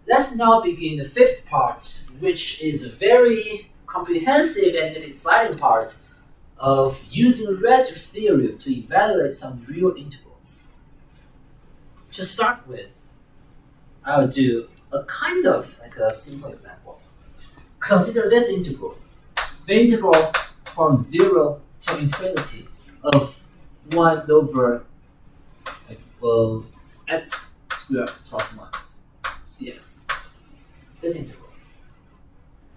let's now begin the fifth part, which is a very comprehensive and exciting part of using residue theorem to evaluate some real integrals. To start with, I'll do a kind of like a simple example. Consider this integral. The integral from 0 to infinity of 1 over x squared plus 1 dx. This integral.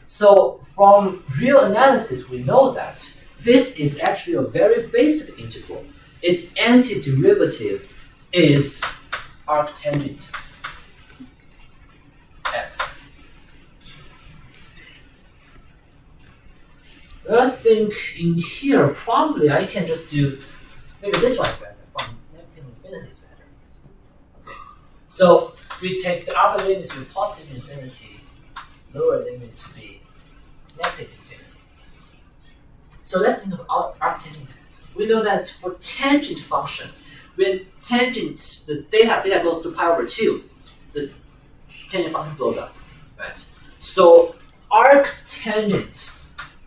So from real analysis, we know that this is actually a very basic integral. Its antiderivative is arctangent x. I think in here, probably I can just do, maybe this one's better, from negative infinity is better. Okay. So we take the upper limit to be positive infinity, lower limit to be negative infinity. So let's think about arctangent x. We know that for tangent function, when tangent, the data goes to pi over 2, the tangent function blows up, right? So arctangent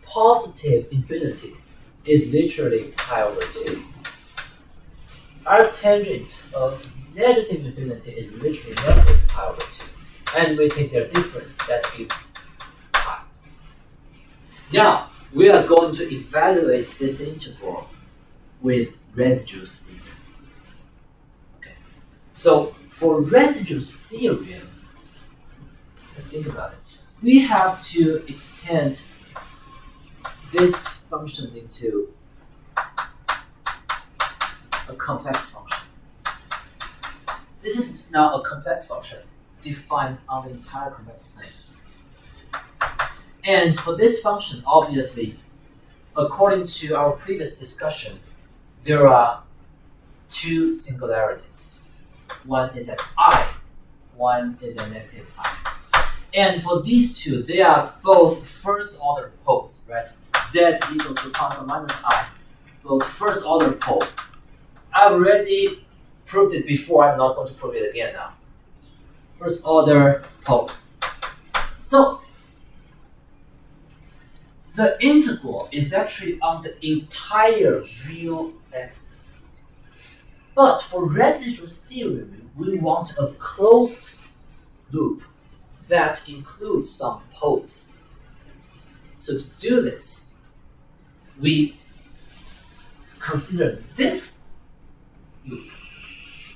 positive infinity is literally pi over 2. Arctangent of negative infinity is literally negative pi over 2. And we take their difference, that gives pi. Now, we are going to evaluate this integral with residues theorem. Okay. So for residues theorem, let's think about it. We have to extend this function into a complex function. This is now a complex function defined on the entire complex plane. And for this function, obviously, according to our previous discussion, there are two singularities. One is at I, one is at negative I. And for these two, they are both first order poles, right? Z equals to constant minus I, both first order pole. I've already proved it before, I'm not going to prove it again now. First order pole. So the integral is actually on the entire real axis. But for residue theorem, we want a closed loop that includes some poles. So to do this, we consider this loop.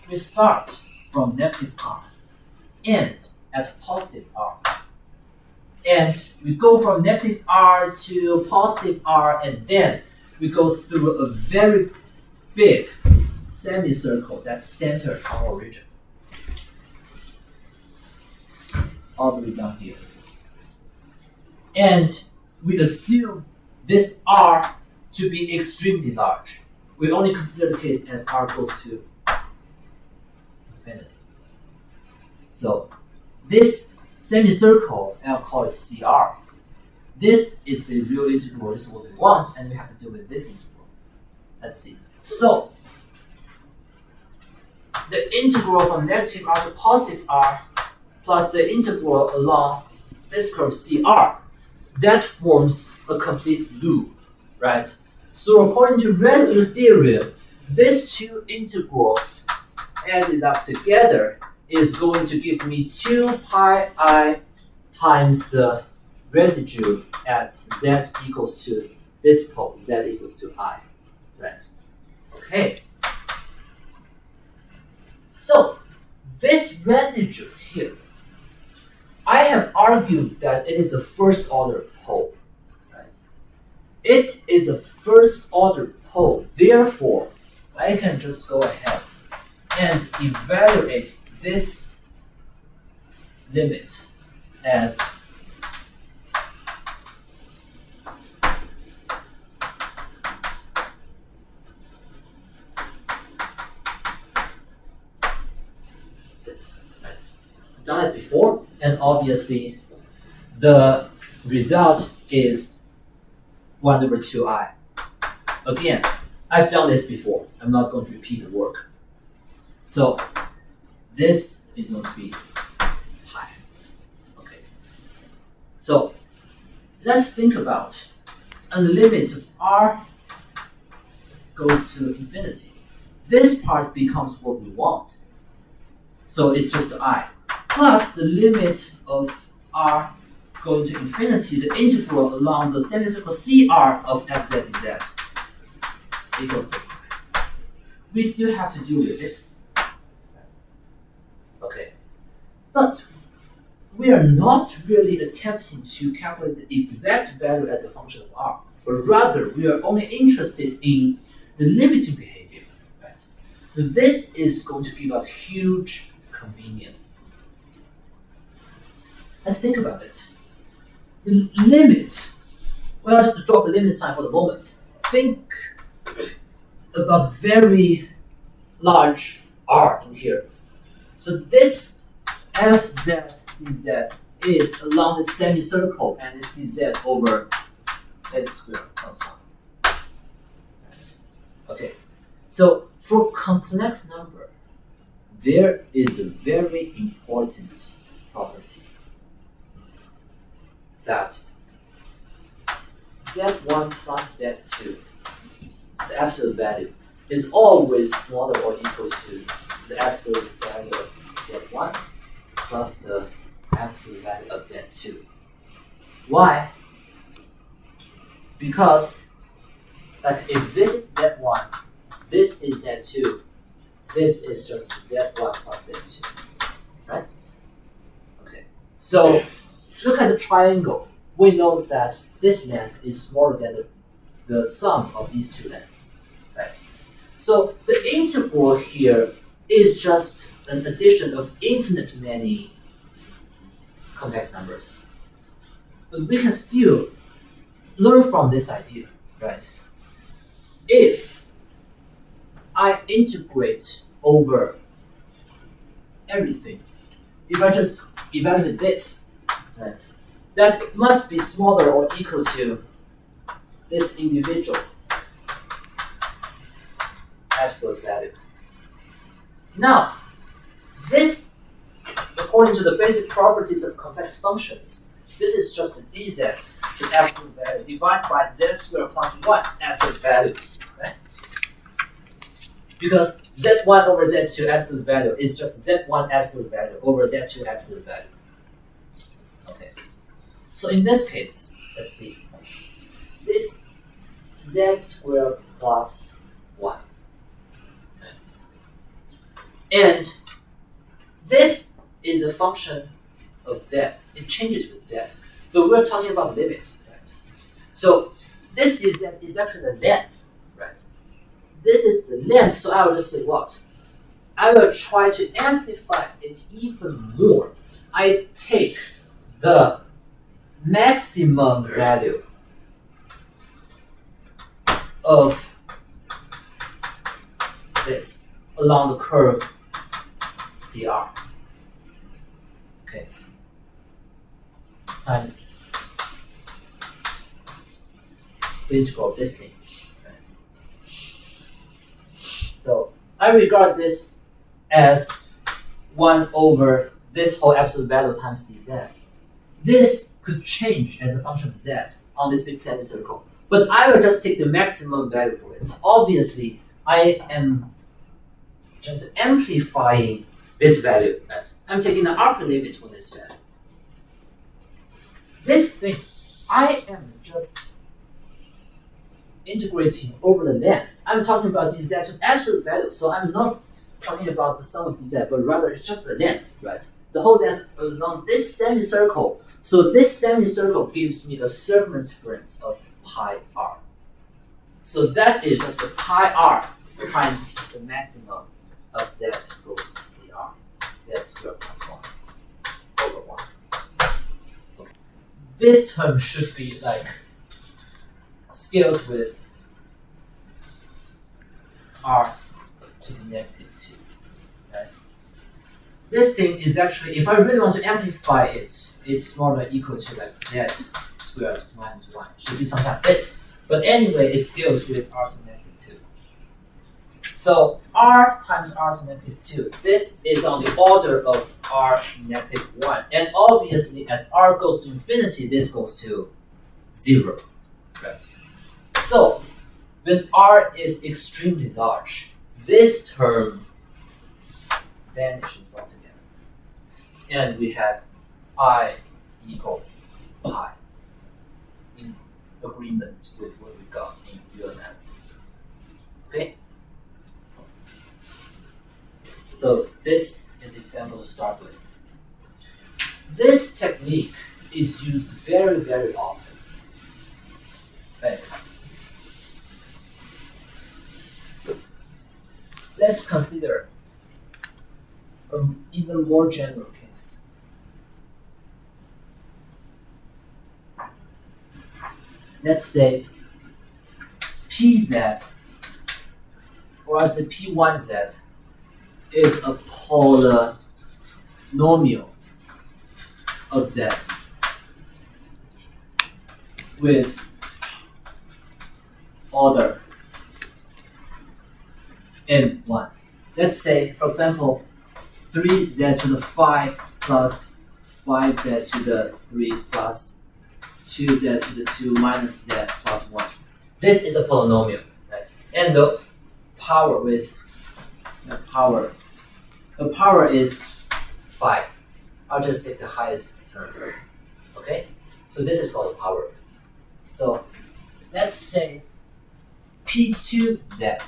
We start from negative r, end at positive r. And we go from negative r to positive r, and then we go through a very big semicircle that's centered on origin. All the way down here. And we assume this r to be extremely large. We only consider the case as r goes to infinity. So this semicircle, I'll call it CR. This is the real integral, this is what we want, and we have to do with this integral. Let's see. So the integral from negative r to positive r plus the integral along this curve CR, that forms a complete loop, right? So according to residue theorem, these two integrals added up together is going to give me 2 pi I times the residue at z equals to this pole, z equals to I, right? Okay. So this residue here, I have argued that it is a first order pole, right? It is a first order pole, therefore I can just go ahead and evaluate this limit as this, right? I've done it before, and obviously the result is 1 over 2i. Again, I've done this before. I'm not going to repeat the work. So this is going to be pi. So let's think about a limit of r goes to infinity. This part becomes what we want. So it's just I. Plus the limit of r going to infinity, the integral along the semicircle CR of fz dz equals to pi. We still have to deal with this. Okay. But we are not really attempting to calculate the exact value as the function of r, but rather we are only interested in the limiting behavior. Right? So this is going to give us huge convenience. Let's think about it. The limit, well, just to drop the limit sign for the moment, think about very large r in here. So this fz dz is along the semicircle and it's dz over x squared plus 1. Right. Okay, so for complex number, there is a very important property that z1 plus z2, the absolute value, is always smaller or equal to the absolute value of z1 plus the absolute value of z2. Why? Because like if this is z1, this is z2, this is just z1 plus z2, right? Okay, so look at the triangle. We know that this length is smaller than the sum of these two lengths, right? So the integral here is just an addition of infinite many complex numbers. But we can still learn from this idea, right? If I integrate over everything, if I just evaluate this, right, that must be smaller or equal to this individual absolute value. Now, this, according to the basic properties of complex functions, this is just dz, the absolute value, divided by z squared plus 1 absolute value. Right? Because z1 over z2 absolute value is just z1 absolute value over z2 absolute value. Okay. So in this case, let's see. This z squared plus 1. Okay. And this is a function of z. It changes with z. But we're talking about limit, right? So this dz is actually the length, right? This is the length, so I will just say what? I will try to amplify it even more. I take the maximum value of this along the curve CR. Okay. Times the integral of this thing. Okay. So I regard this as 1 over this whole absolute value times dz. This could change as a function of z on this big semicircle, but I will just take the maximum value for it. Obviously, I am just amplifying this value. Right? I'm taking the upper limit for this value. This thing, I am just integrating over the length. I'm talking about dz to absolute value, so I'm not talking about the sum of dz, but rather it's just the length, right? The whole length along this semicircle. So this semicircle gives me a circumference of pi r. So that is just the pi r times the maximum of z goes to cr. That's squared plus 1 over 1. Okay. This term should be like scales with r to the negative 2. Right? This thing is actually, if I really want to amplify it, it's more than equal to like z squared minus 1. It should be something like this. But anyway, it scales with r to negative 2. So r times r to negative 2. This is on the order of r negative 1. And obviously, as r goes to infinity, this goes to 0. Right? So when r is extremely large, this term vanishes altogether. And we have I equals pi in agreement with what we got in real analysis. Okay? So this is the example to start with. This technique is used very, very often. Right? Let's consider an even more general case. Let's say Pz, or I say P1z, is a polynomial of z with order n1. Let's say, for example, 3z to the 5 plus 5z to the 3 plus 2z to the 2 minus z plus 1. This is a polynomial, right? And the power with the power is 5. I'll just take the highest term. Okay? So this is called a power. So let's say P2z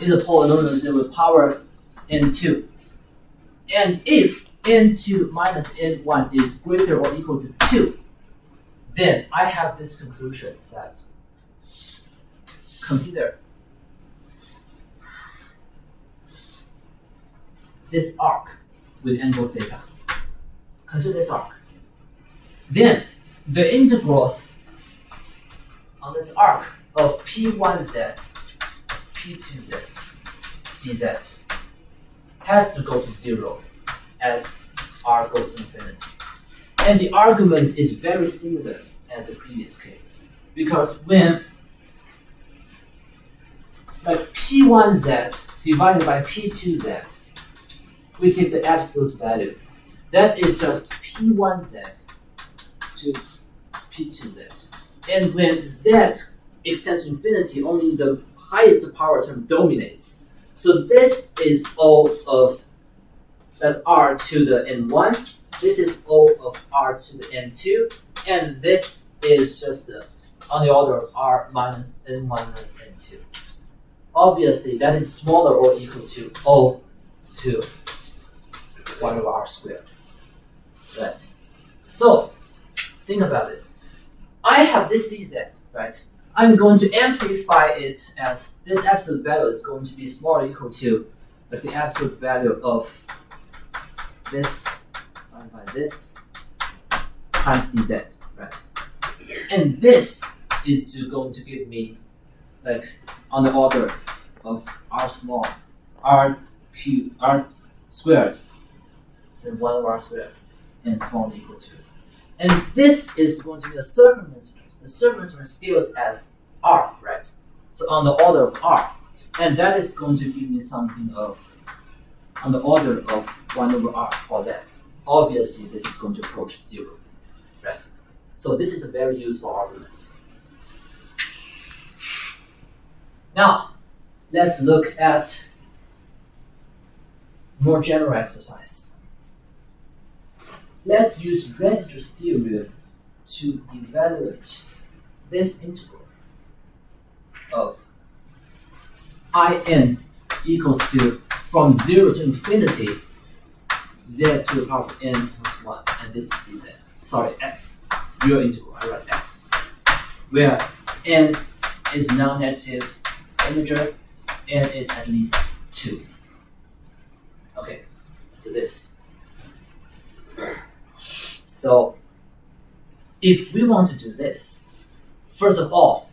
is a polynomial with power n2. And if n2 minus n1 is greater or equal to 2, then I have this conclusion that consider this arc with angle theta. Consider this arc. Then the integral on this arc of P1z, P2z, dz has to go to 0 as r goes to infinity. And the argument is very similar as the previous case. Because when P1z divided by P2z, we take the absolute value. That is just P1z to P2z. And when z extends to infinity, only the highest power term dominates. So this is O of that r to the n1. This is O of r to the n2. And this is just on the order of r minus n1 minus n2. Obviously, that is smaller or equal to O to 1 over r squared. Right? So, think about it. I have this dz, right? I'm going to amplify it as this absolute value is going to be smaller or equal to the absolute value of this divided by this times dz, right? And this is going to give me on the order of r small, r squared, then 1 over r squared, and small equal to. And this is going to be a circumference. The circumference scales as r, right? So on the order of r. And that is going to give me something of on the order of 1 over r or less. Obviously, this is going to approach 0, right? So this is a very useful argument. Now, let's look at more general exercise. Let's use residue theorem to evaluate this integral of in equals to from 0 to infinity z to the power of n plus 1, and this is dz. Sorry, x. Real integral, I write x. Where n is non-negative integer, n is at least 2. Okay, let's do this. So, if we want to do this, first of all,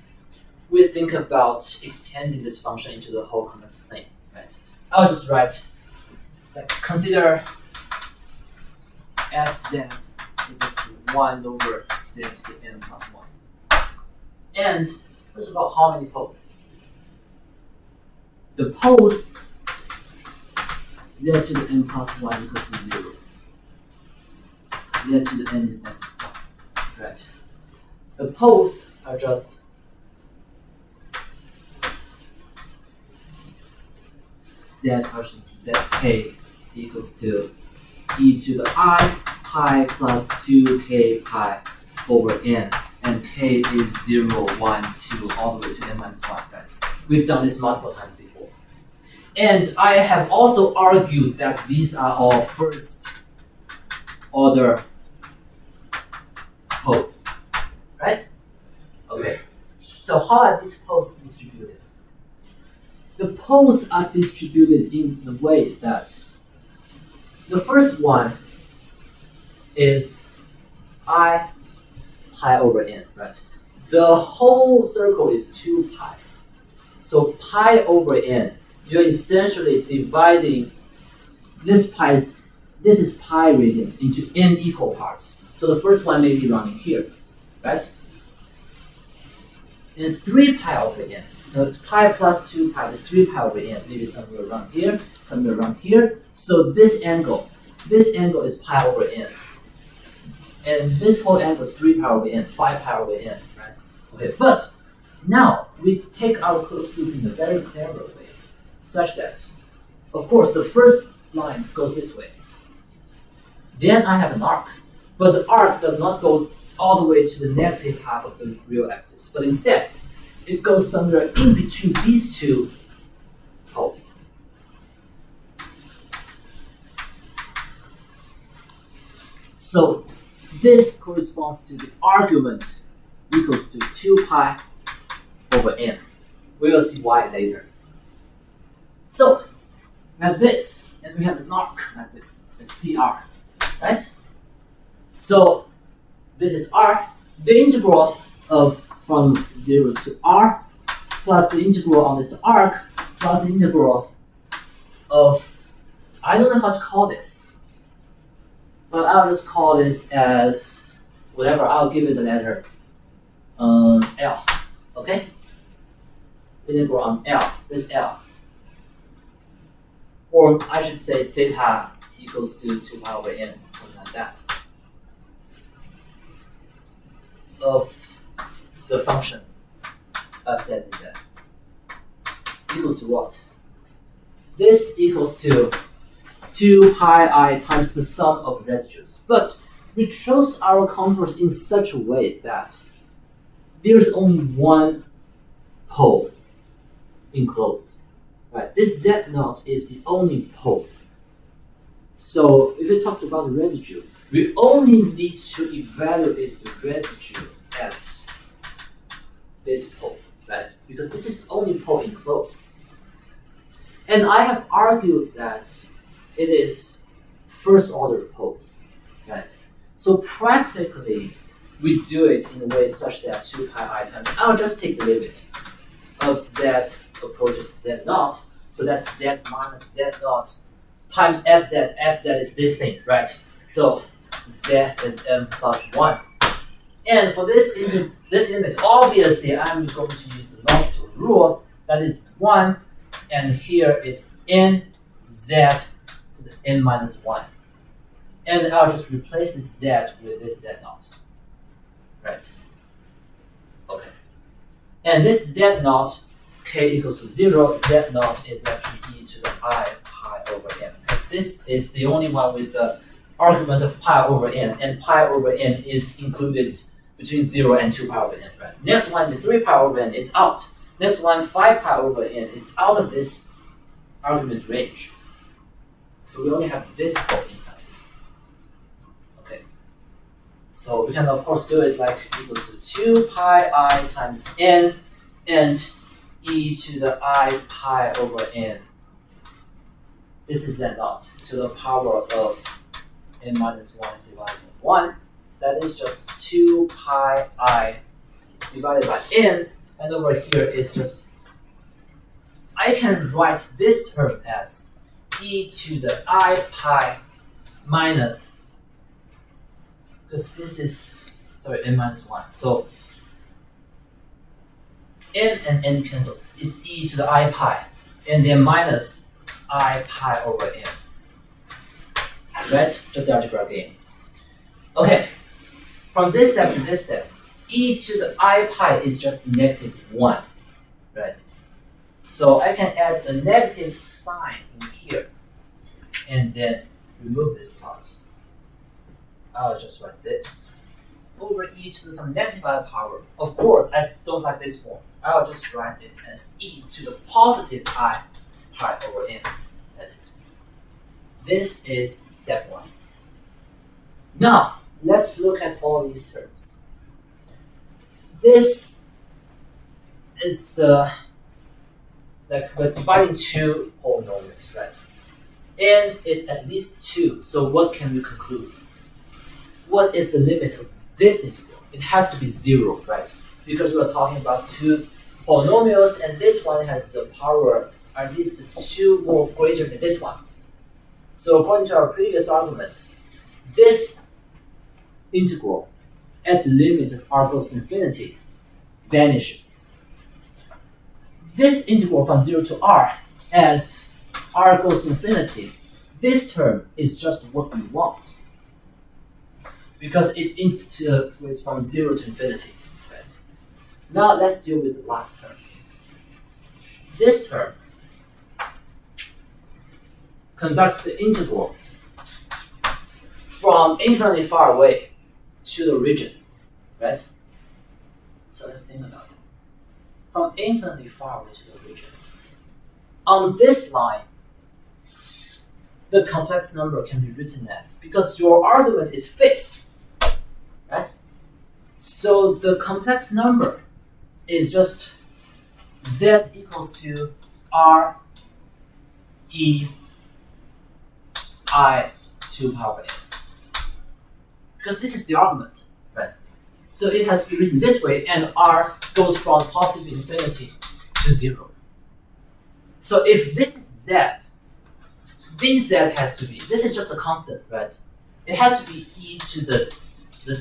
we think about extending this function into the whole convex plane, right? I'll just write, consider fz equals to 1 over z to the n plus 1. And first of all, how many poles? the poles z to the n plus 1 equals to 0. Z to the n is negative 1. Right. The poles are just z versus zk equals to e to the I pi plus 2k pi over n, and k is 0, 1, 2, all the way to n minus 1. Right? We've done this multiple times before. And I have also argued that these are all first order poles. Right? Okay. So how are these poles distributed? The poles are distributed in the way that the first one is I pi over n, right? The whole circle is 2 pi. So pi over n, you're essentially dividing this is pi radians into n equal parts. So the first one may be running here, right? And 3 pi over n. Pi plus 2 pi is 3 pi over n, maybe somewhere around here, somewhere around here. So this angle is pi over n. And this whole angle is 3 pi over n, 5 pi over n, right? Okay, but now we take our closed loop in a very clever way, such that, of course, the first line goes this way. Then I have an arc, but the arc does not go all the way to the negative half of the real axis, but instead, it goes somewhere in between these two poles. So this corresponds to the argument equals to 2 pi over n. We will see why later. So at this, and we have an arc like this, it's CR, right? So this is R, the integral of from 0 to r plus the integral on this arc plus the integral of, I don't know how to call this, but I'll just call this as whatever. I'll give it the letter L, okay? Integral on L, this L. Or I should say theta equals to 2 pi over n, something like that, of the function of z dz equals to what? This equals to 2 pi I times the sum of residues. But we chose our contours in such a way that there's only one pole enclosed. Right? This z naught is the only pole. So if we talked about the residue, we only need to evaluate the residue at this pole, right? Because this is the only pole enclosed. And I have argued that it is first order poles, right? So practically, we do it in a way such that 2 pi I times, I'll just take the limit of z approaches z naught, so that's z minus z naught times fz. Fz is this thing, right? So z and m plus 1. And for this limit, obviously I'm going to use the L'Hopital rule. That is 1, and here it's n z to the n minus 1. And I'll just replace this z with this z naught. Right? Okay. And this z naught, k equals to 0, z naught is actually e to the I pi over n. Because this is the only one with the argument of pi over n, and pi over n is included between 0 and 2 pi over n, right? Next one, the 3 pi over n is out. Next one, 5 pi over n is out of this argument range. So we only have this pole inside. Okay. So we can of course do it like equals to 2 pi I times n and e to the I pi over n. This is z naught to the power of n minus 1 divided by 1. That is just 2 pi I divided by n, and over here is just, I can write this term as e to the I pi minus, because this is, sorry, n minus 1. So n and n cancels, is e to the I pi and then minus I pi over n. Right? Just the algebra game. Okay. From this step to this step, e to the I pi is just -1. Right? So I can add a negative sign in here and then remove this part. I'll just write this. Over e to some negative I power. Of course, I don't like this form. I'll just write it as e to the positive I pi over n. That's it. This is step 1. Now, let's look at all these terms. This is the, like we're dividing two polynomials, right? N is at least 2, so what can we conclude? What is the limit of this integral? It has to be 0, right? Because we're talking about two polynomials, and this one has a power at least 2 more greater than this one. So according to our previous argument, this integral at the limit of r goes to infinity vanishes. This integral from 0 to r as r goes to infinity, this term is just what we want because it integrates from 0 to infinity. Right? Now let's deal with the last term. This term conducts the integral from infinitely far away to the origin, right? So let's think about it. From infinitely far away to the origin. On this line, the complex number can be written as, because your argument is fixed, right? So the complex number is just z equals to r e I 2 power n. Because this is the argument, right? So it has to be written this way, and r goes from positive infinity to 0. So if this is z, dz has to be, this is just a constant, right? It has to be e to the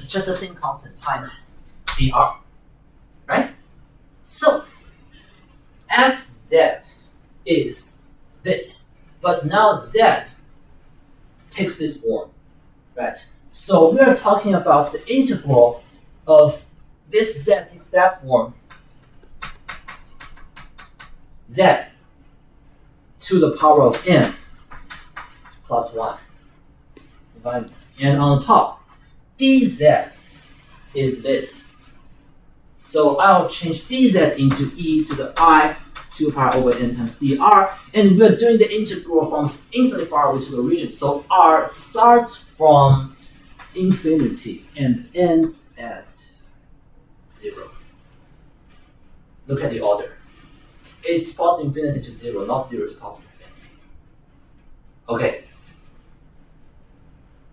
just the same constant times dr, right? So fz is this, but now z takes this form, right? So we are talking about the integral of this z takes that form, z to the power of n plus 1. And on top, dz is this. So I'll change dz into e to the I 2 power over n times dr, and we're doing the integral from infinitely far away to the origin. So r starts from infinity and ends at 0. Look at the order. It's positive infinity to 0, not 0 to positive infinity. Okay.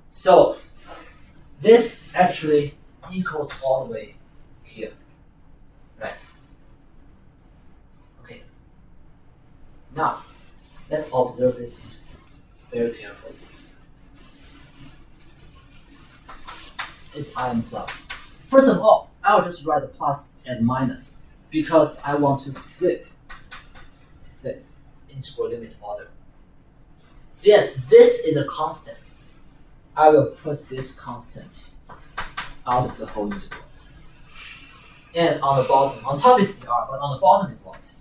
So this actually equals all the way here, right? Okay. Now, let's observe this very carefully. It's im plus. First of all, I'll just write the plus as minus because I want to flip the integral limit order. Then this is a constant. I will put this constant out of the whole integral. And on the bottom, on top is dr, but on the bottom is what?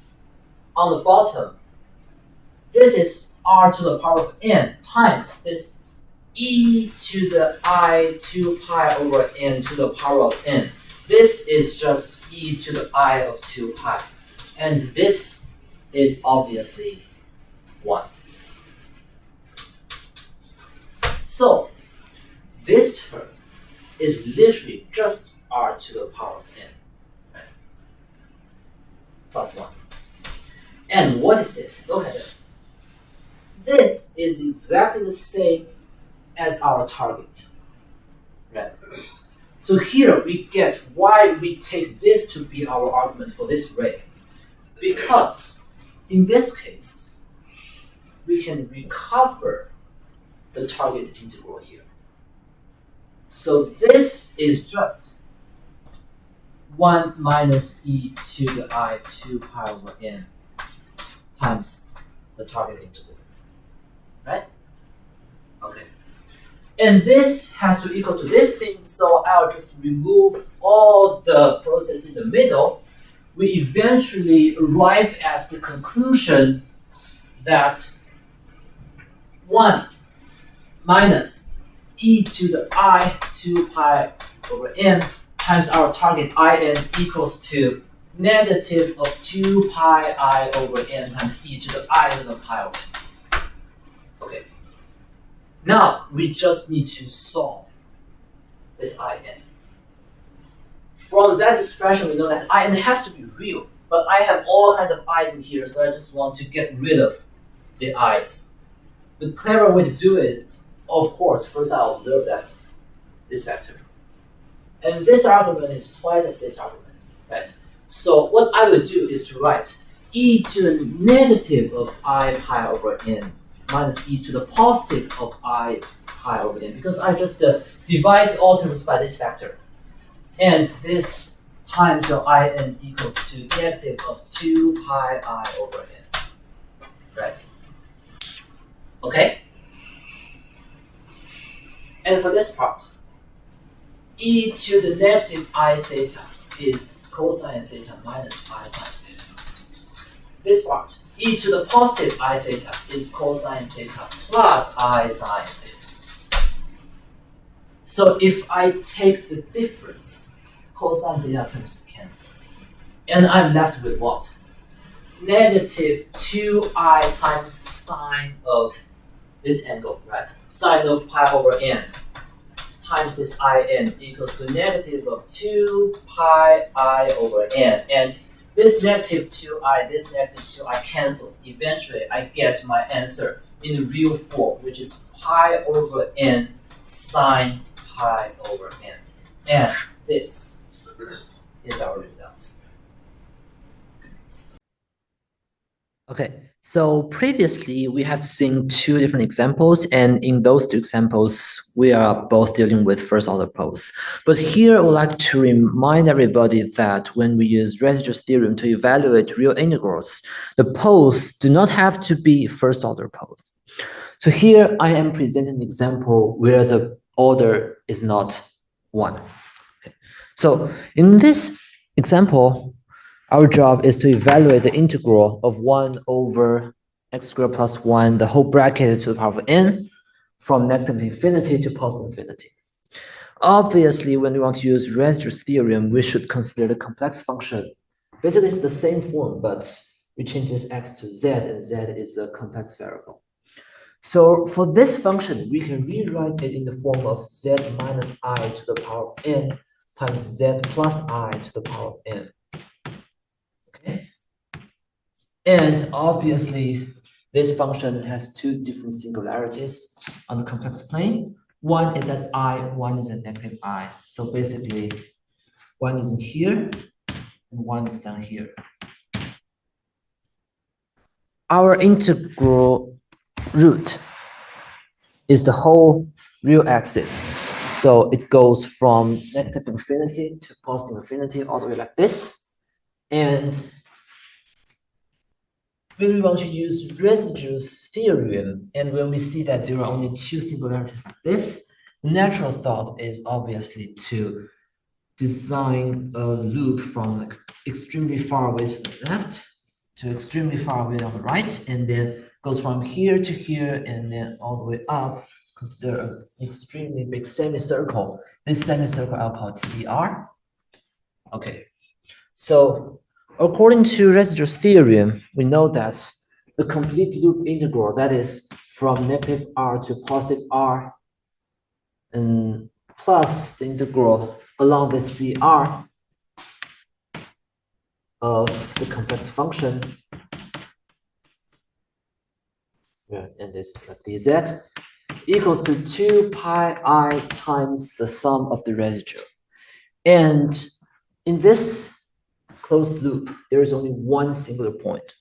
On the bottom, this is r to the power of n times this e to the I 2 pi over n to the power of n. This is just e to the I of 2 pi. And this is obviously 1. So, this term is literally just r to the power of n, right? Plus 1. And what is this? Look at this. This is exactly the same as our target, right? So here we get why we take this to be our argument for this ray. Because in this case, we can recover the target integral here. So this is just 1 minus e to the I 2 pi over n times the target integral, right? Okay. And this has to equal to this thing, so I'll just remove all the process in the middle. We eventually arrive at the conclusion that 1 minus e to the I 2 pi over n times our target in equals to negative of 2 pi I over n times e to the I to the pi over n. Okay. Now we just need to solve this in. From that expression, we know that in has to be real, but I have all kinds of i's in here, so I just want to get rid of the i's. The clever way to do it, of course, first I'll observe that this vector. And this argument is twice as this argument, right? So what I would do is to write e to the negative of I pi over n minus e to the positive of I pi over n, because I just divide all terms by this factor. And this times your in equals to negative of 2 pi I over n, right? Okay? And for this part, e to the negative I theta is cosine theta minus I sine theta. This part, e to the positive I theta is cosine theta plus I sine theta. So if I take the difference, cosine theta terms cancels. And I'm left with what? Negative 2i times sine of this angle, right? Sine of pi over n times this in equals to negative of 2 pi I over n. And this negative 2i, this negative 2i cancels. Eventually, I get my answer in the real form, which is pi over n sine pi over n. And this is our result. Okay, so previously we have seen two different examples, and in those two examples, we are both dealing with first order poles. But here I would like to remind everybody that when we use residue theorem to evaluate real integrals, the poles do not have to be first order poles. So here I am presenting an example where the order is not 1. Okay. So in this example, our job is to evaluate the integral of 1 over x squared plus 1, the whole bracket to the power of n, from negative infinity to positive infinity. Obviously, when we want to use residue theorem, we should consider the complex function. Basically, it's the same form, but we change this x to z, and z is a complex variable. So for this function, we can rewrite it in the form of z minus I to the power of n times z plus I to the power of n. And obviously, this function has two different singularities on the complex plane. One is at I, one is at negative I. So basically, one is in here, and one is down here. Our integral root is the whole real axis. So it goes from negative infinity to positive infinity all the way like this. And when we want to use residue theorem, and when we see that there are only two singularities like this, natural thought is obviously to design a loop from like extremely far away to the left to extremely far away on the right, and then goes from here to here, and then all the way up. Consider an extremely big semicircle. This semicircle I'll call it CR. Okay, so according to residue theorem, we know that the complete loop integral, that is from negative r to positive r, and plus the integral along the CR of the complex function, and this is like dz, equals to 2 pi I times the sum of the residue. And in this closed loop, there is only one singular point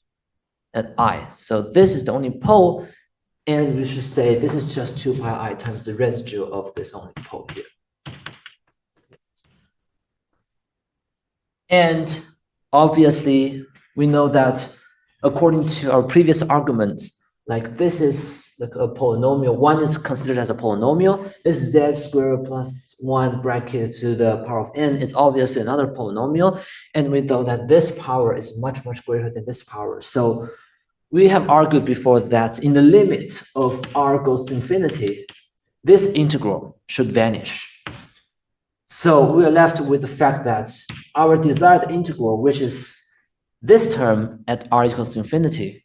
at I. So this is the only pole, and we should say this is just 2 pi I times the residue of this only pole here. And obviously, we know that according to our previous argument, like this is like a polynomial. One is considered as a polynomial. This z squared plus 1 bracket to the power of n is obviously another polynomial. And we know that this power is much, much greater than this power. So we have argued before that in the limit of r goes to infinity, this integral should vanish. So we are left with the fact that our desired integral, which is this term at r equals to infinity,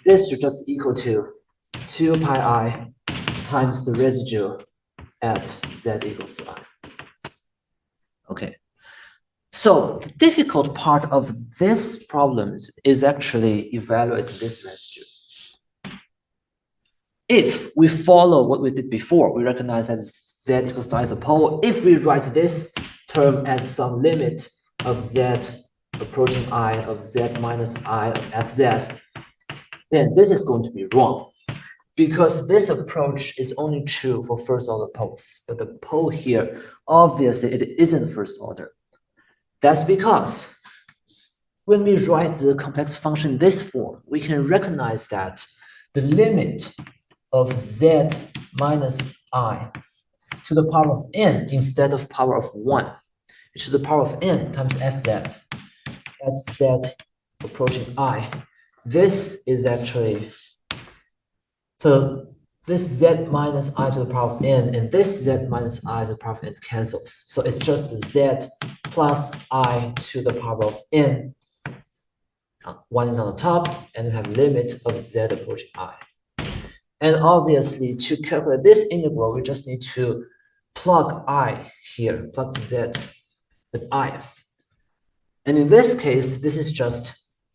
this should just equal to 2 pi I times the residue at z equals to I. Okay. So the difficult part of this problem is actually evaluating this residue. If we follow what we did before, we recognize that z equals to I is a pole. If we write this term as some limit of z approaching I of z minus I of fz, then this is going to be wrong, because this approach is only true for first order poles. But the pole here, obviously it isn't first order. That's because when we write the complex function in this form, we can recognize that the limit of z minus I to the power of n instead of power of 1, to the power of n times fz at z approaching I. This is actually, so this z minus I to the power of n and this z minus I to the power of n cancels. So it's just z plus I to the power of n. 1 is on the top, and we have limit of z approaching I. And obviously, to calculate this integral, we just need to plug I here, plug z with I. And in this case, this is just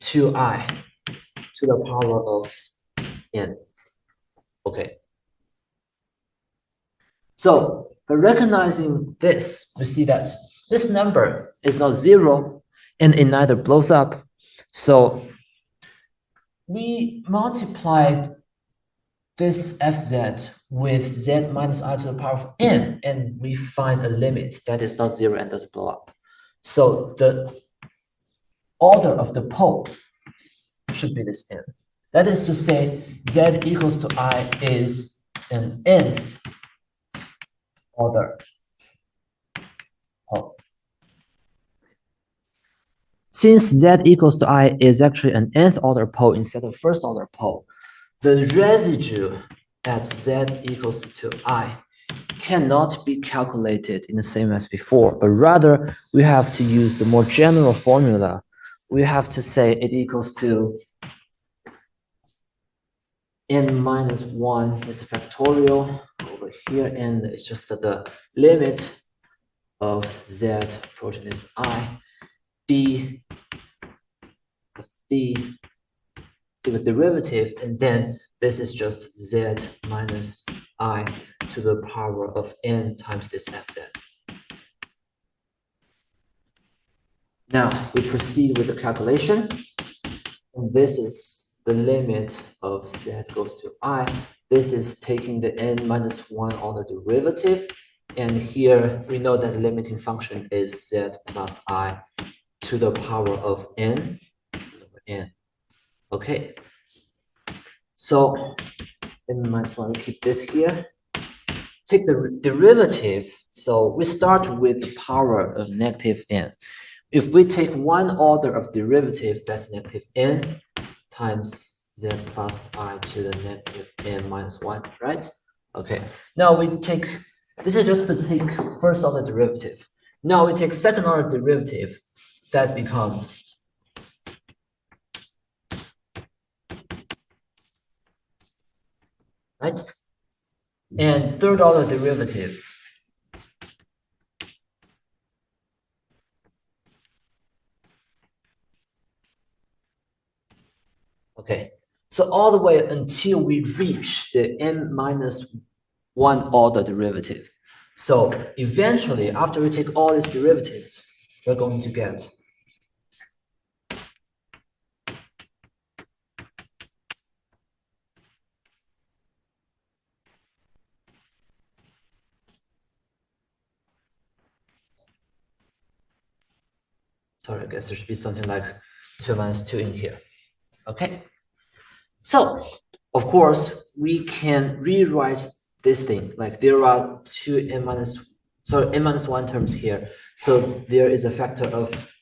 2I to the power of n. Okay. So by recognizing this, we see that this number is not 0 and it neither blows up. So we multiplied this fz with z minus I to the power of n, and we find a limit that is not 0 and doesn't blow up. So the order of the pole should be this n. That is to say, z equals to I is an nth order pole. Since z equals to I is actually an nth order pole instead of first order pole, the residue at z equals to I cannot be calculated in the same as before, but rather we have to use the more general formula. We have to say it equals to n minus 1 is a factorial over here, and it's just the limit of z approaching this I, d give a derivative, and then this is just z minus I to the power of n times this fz. Now we proceed with the calculation, and this is the limit of z goes to I. This is taking the n minus 1 order derivative, and here we know that the limiting function is z plus I to the power of n. Okay, so n minus 1, we keep this here. Take the derivative, so we start with the power of negative n. If we take one order of derivative, that's negative n times z plus I to the negative n minus 1, right? Okay, now we take, this is just to take first order derivative. Now we take second order derivative, that becomes right? And third order derivative. Okay, so all the way until we reach the n minus 1 order derivative. So eventually, after we take all these derivatives, we're going to get sorry, I guess there should be something like 2 minus 2 in here. Okay. So, of course, we can rewrite this thing, like there are two n minus 1 terms here. So there is a factor of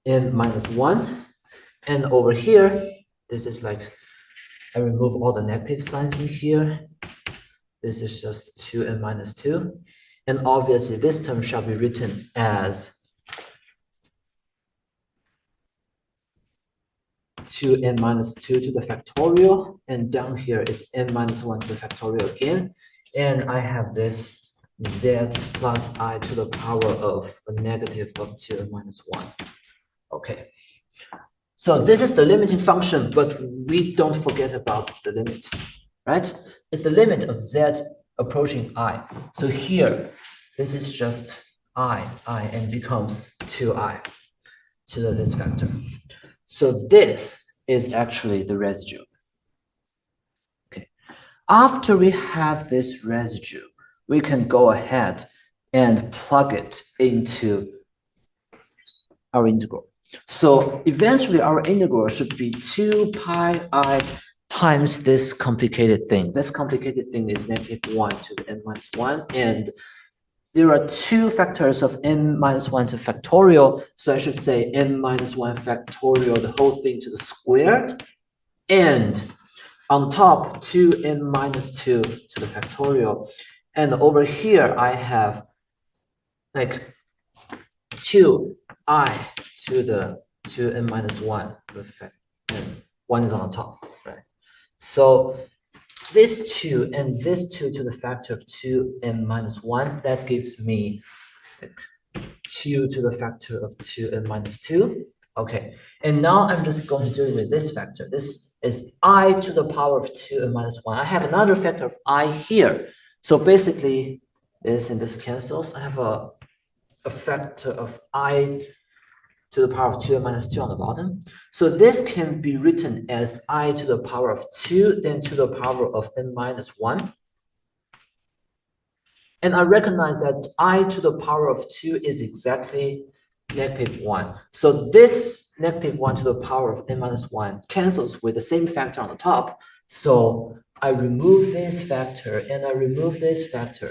n minus 1. And over here, this is like, I remove all the negative signs in here. This is just 2n minus 2. And obviously, this term shall be written as 2n minus 2 to the factorial, and down here is n minus 1 to the factorial again. And I have this z plus I to the power of a negative of 2n minus 1. Okay. So this is the limiting function, but we don't forget about the limit, right? It's the limit of z approaching I. So here, this is just I, and becomes 2I to this factor. So this is actually the residue. Okay. After we have this residue, we can go ahead and plug it into our integral. So eventually our integral should be 2 pi I times this complicated thing. This complicated thing is -1 to the n minus 1, and there are two factors of n minus 1 to factorial, so I should say n minus 1 factorial, the whole thing to the squared, and on top 2n minus 2 to the factorial. And over here I have like 2I to the 2n minus 1, and 1 is on top, right? So this 2 and this 2 to the factor of 2n minus 1, that gives me like 2 to the factor of 2n minus 2. Okay, and now I'm just going to deal with this factor. This is I to the power of 2n minus 1. I have another factor of I here. So basically, this and this cancels. I have a factor of I to the power of 2n minus 2 on the bottom. So this can be written as I to the power of 2, then to the power of n minus 1. And I recognize that I to the power of 2 is exactly -1. So this -1 to the power of n minus 1 cancels with the same factor on the top. So I remove this factor and I remove this factor.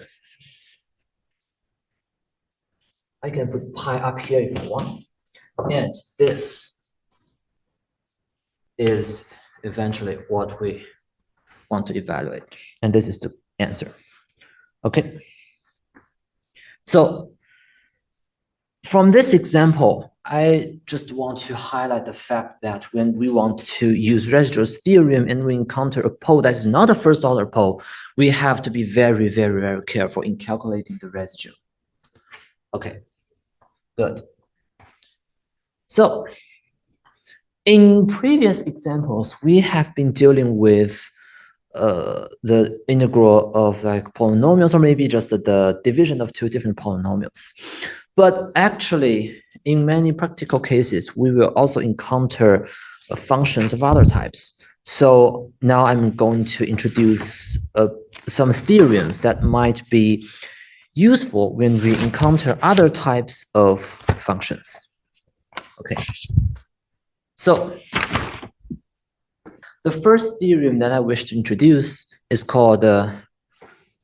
I can put pi up here if I want. And this is eventually what we want to evaluate. And this is the answer. Okay. So from this example, I just want to highlight the fact that when we want to use Residue's theorem and we encounter a pole that is not a first order pole, we have to be very, very, very careful in calculating the residue. Okay, good. So in previous examples, we have been dealing with the integral of like polynomials, or maybe just the division of two different polynomials. But actually, in many practical cases, we will also encounter functions of other types. So now I'm going to introduce some theorems that might be useful when we encounter other types of functions. Okay. So the first theorem that I wish to introduce is called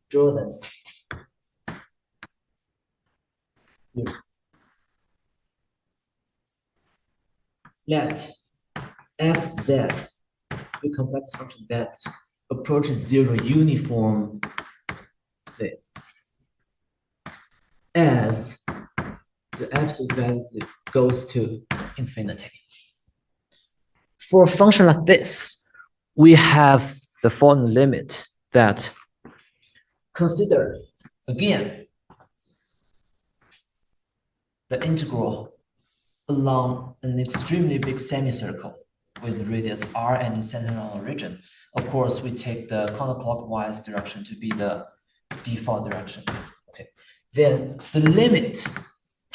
Jordan's theorem. Let fz be a complex function that approaches zero uniformly as the absolute value goes to infinity. For a function like this, we have the following limit that consider, again, the integral along an extremely big semicircle with radius r and center on origin. Of course, we take the counterclockwise direction to be the default direction. Okay. Then the limit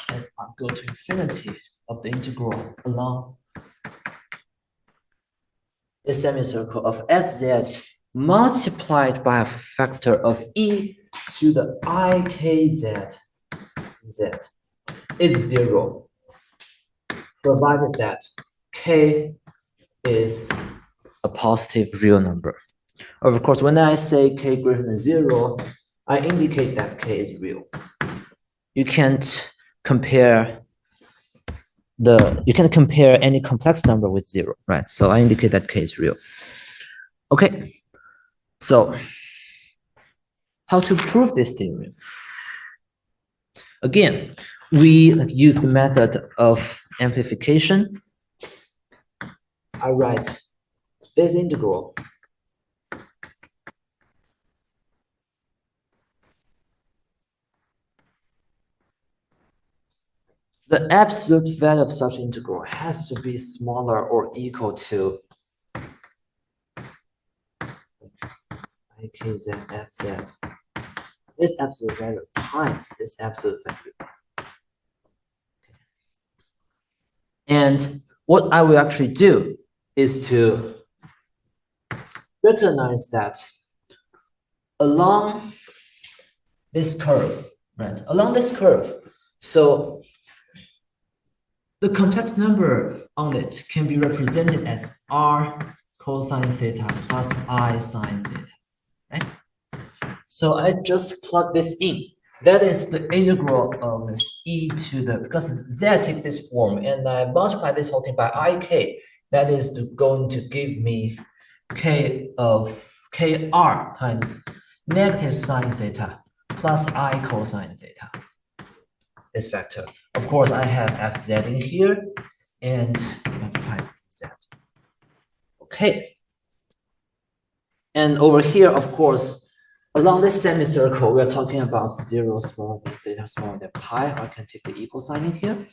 that go to infinity of the integral along the semicircle of fz multiplied by a factor of e to the ikz z is 0, provided that k is a positive real number. Of course, when I say k greater than 0, I indicate that k is real. You can't compare any complex number with 0, right? So I indicate that k is real. Okay, so how to prove this theorem? Again, we use the method of amplification. I write this integral the absolute value of such integral has to be smaller or equal to ikz fz. This absolute value times this absolute value. And what I will actually do is to recognize that along this curve, right? Along this curve, so the complex number on it can be represented as r cosine theta plus I sine theta, right? So I just plug this in. That is the integral of this e to the, because z takes this form, and I multiply this whole thing by ik. That is going to give me k of kr times negative sine theta plus I cosine theta. This vector. Of course, I have fz in here and multiply z. Okay. And over here, of course, along this semicircle, we're talking about 0 smaller than theta smaller than pi. I can take the equal sign in here.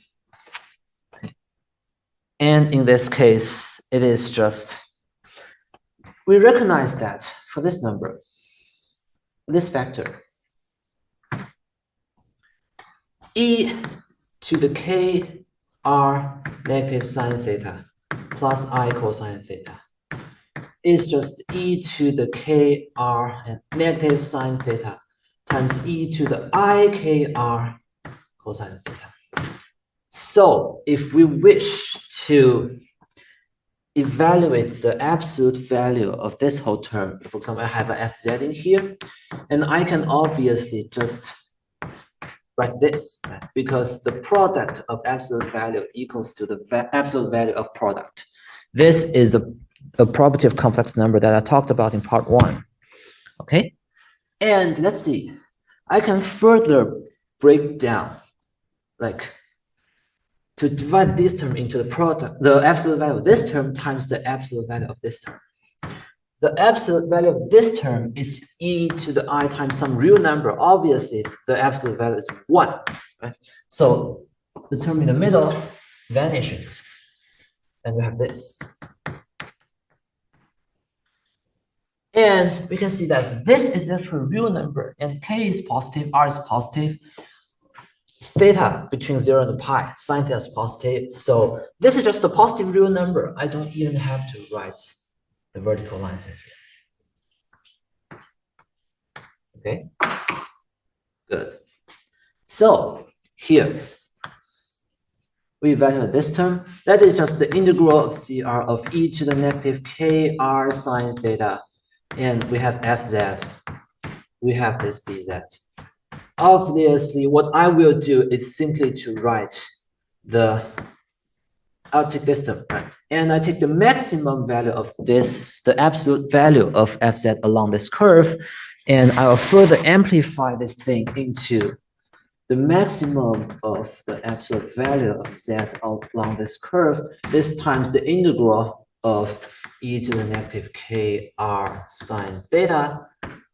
And in this case, it is just, we recognize that for this number, this vector, e to the k r negative sine theta plus I cosine theta is just e to the k r and negative sine theta times e to the I k r cosine theta. So if we wish to evaluate the absolute value of this whole term, for example, I have a fz in here, and I can obviously just write this, right? Because the product of absolute value equals to the absolute value of product. This is a property of complex number that I talked about in part 1. Okay, and let's see, I can further break down, like to divide this term into the product, the absolute value of this term times the absolute value of this term. The absolute value of this term is e to the I times some real number. Obviously, the absolute value is 1, right? So the term in the middle vanishes, and we have this. And we can see that this is actually a real number, and k is positive, r is positive, theta between 0 and pi, sine theta is positive. So this is just a positive real number. I don't even have to write the vertical lines in here. Okay, good. So here we evaluate this term. That is just the integral of CR of e to the negative kr sine theta. And we have fz, we have this dz. Obviously, what I will do is simply to write I'll take this term, right? And I take the maximum value of this, the absolute value of fz along this curve, and I will further amplify this thing into the maximum of the absolute value of z along this curve, this times the integral of e to the negative kr sine theta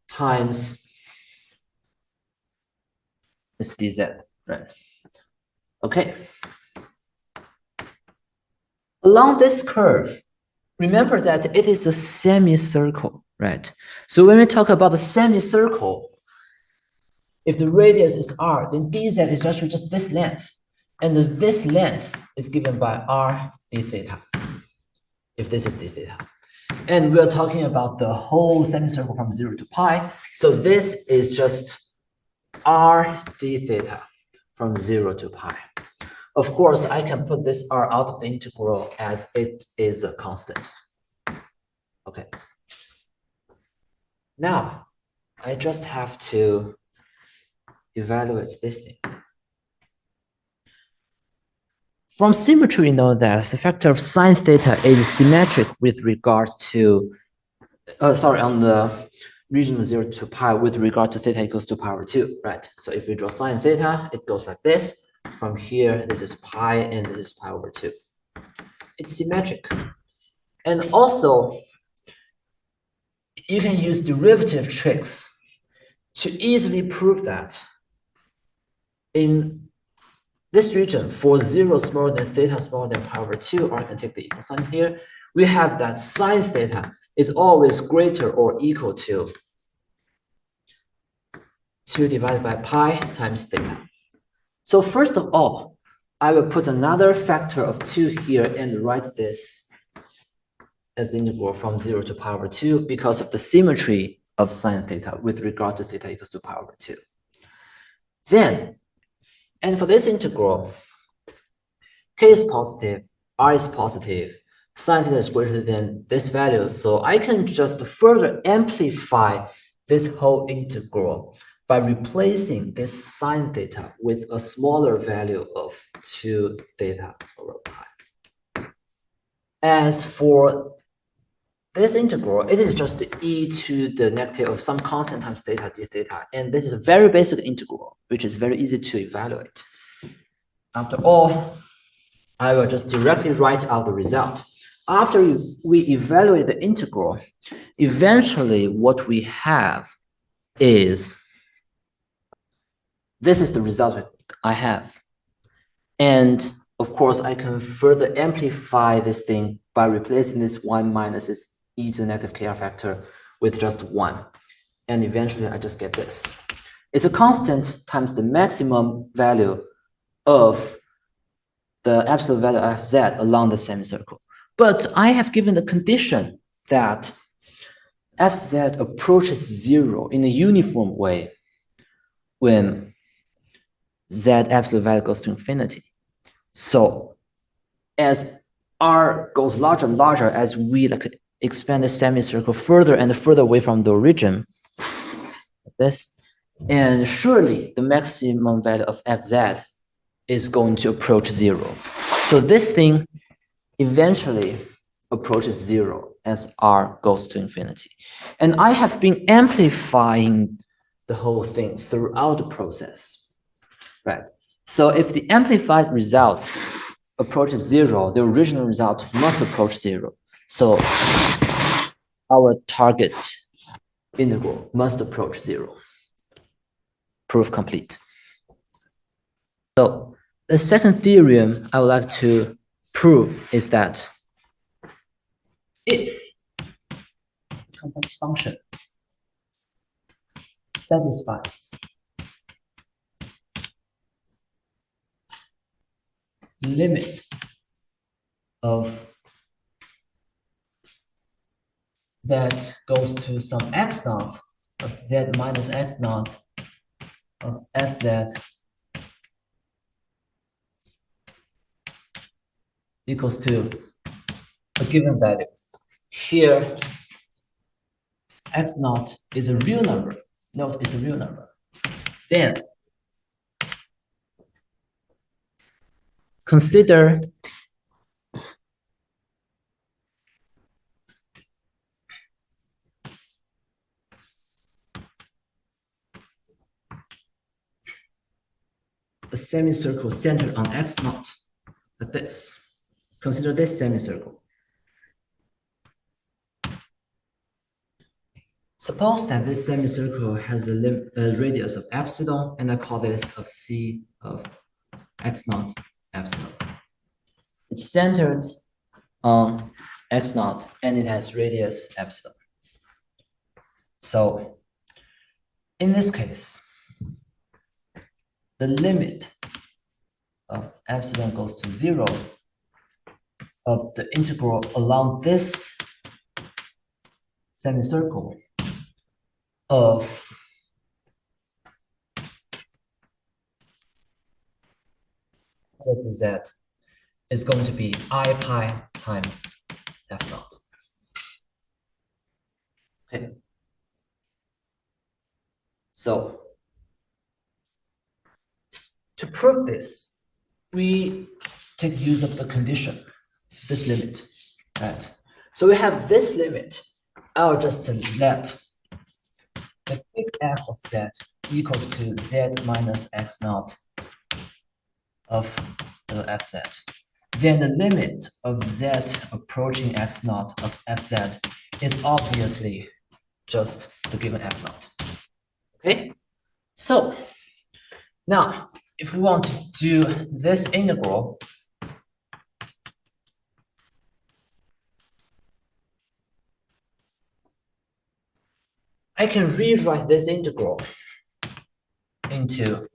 times this dz, right? Okay. Along this curve, remember that it is a semicircle, right? So when we talk about the semicircle, if the radius is r, then dz is actually just this length. And this length is given by r d theta, if this is d theta. And we're talking about the whole semicircle from 0 to pi. So this is just r d theta from 0 to pi. Of course, I can put this r out of the integral as it is a constant. Okay. Now, I just have to evaluate this thing. From symmetry, we know that the factor of sine theta is symmetric with regard to, on the region of 0 to pi with regard to theta equals to pi over 2, right? So if we draw sine theta, it goes like this. From here, this is pi, and this is pi over 2. It's symmetric. And also, you can use derivative tricks to easily prove that in this region, for 0 smaller than theta smaller than pi over 2, or I can take the equal sign here, we have that sine theta is always greater or equal to 2 divided by pi times theta. So first of all, I will put another factor of 2 here and write this as the integral from 0 to pi over 2 because of the symmetry of sine theta with regard to theta equals to pi over 2. Then, and for this integral, k is positive, r is positive, sine theta is greater than this value. So I can just further amplify this whole integral by replacing this sine theta with a smaller value of 2 theta over pi. As for this integral, it is just e to the negative of some constant times theta d theta. And this is a very basic integral, which is very easy to evaluate. After all, I will just directly write out the result. After we evaluate the integral, eventually what we have is, this is the result I have. And of course, I can further amplify this thing by replacing this 1 minus this e to the negative kr factor with just 1. And eventually, I just get this. It's a constant times the maximum value of the absolute value of z along the semicircle. But I have given the condition that fz approaches 0 in a uniform way when z absolute value goes to infinity. So as r goes larger and larger, as we expand the semicircle further and further away from the origin, like this, and surely the maximum value of fz is going to approach 0. So this thing eventually approaches 0 as r goes to infinity. And I have been amplifying the whole thing throughout the process, right? So if the amplified result approaches 0, the original result must approach 0. So our target integral must approach 0. Proof complete. So the second theorem I would like to prove is that if complex function satisfies the limit of that goes to some x naught of z minus x naught of fz equals to a given value. Here, x naught is a real number. Note it's a real number. Then consider a semicircle centered on x naught, like this. Consider this semicircle. Suppose that this semicircle has a radius of epsilon, and I call this of c of x naught epsilon. It's centered on x naught, and it has radius epsilon. So in this case, the limit of epsilon goes to 0 of the integral along this semicircle of z dz is going to be I pi times f naught. Okay. So to prove this, we take use of the condition, this limit, right? So we have this limit. I'll just let the big F of z equals to z minus x naught of fz. Then the limit of z approaching x naught of fz is obviously just the given f naught. Okay? So now, if we want to do this integral, I can rewrite this integral into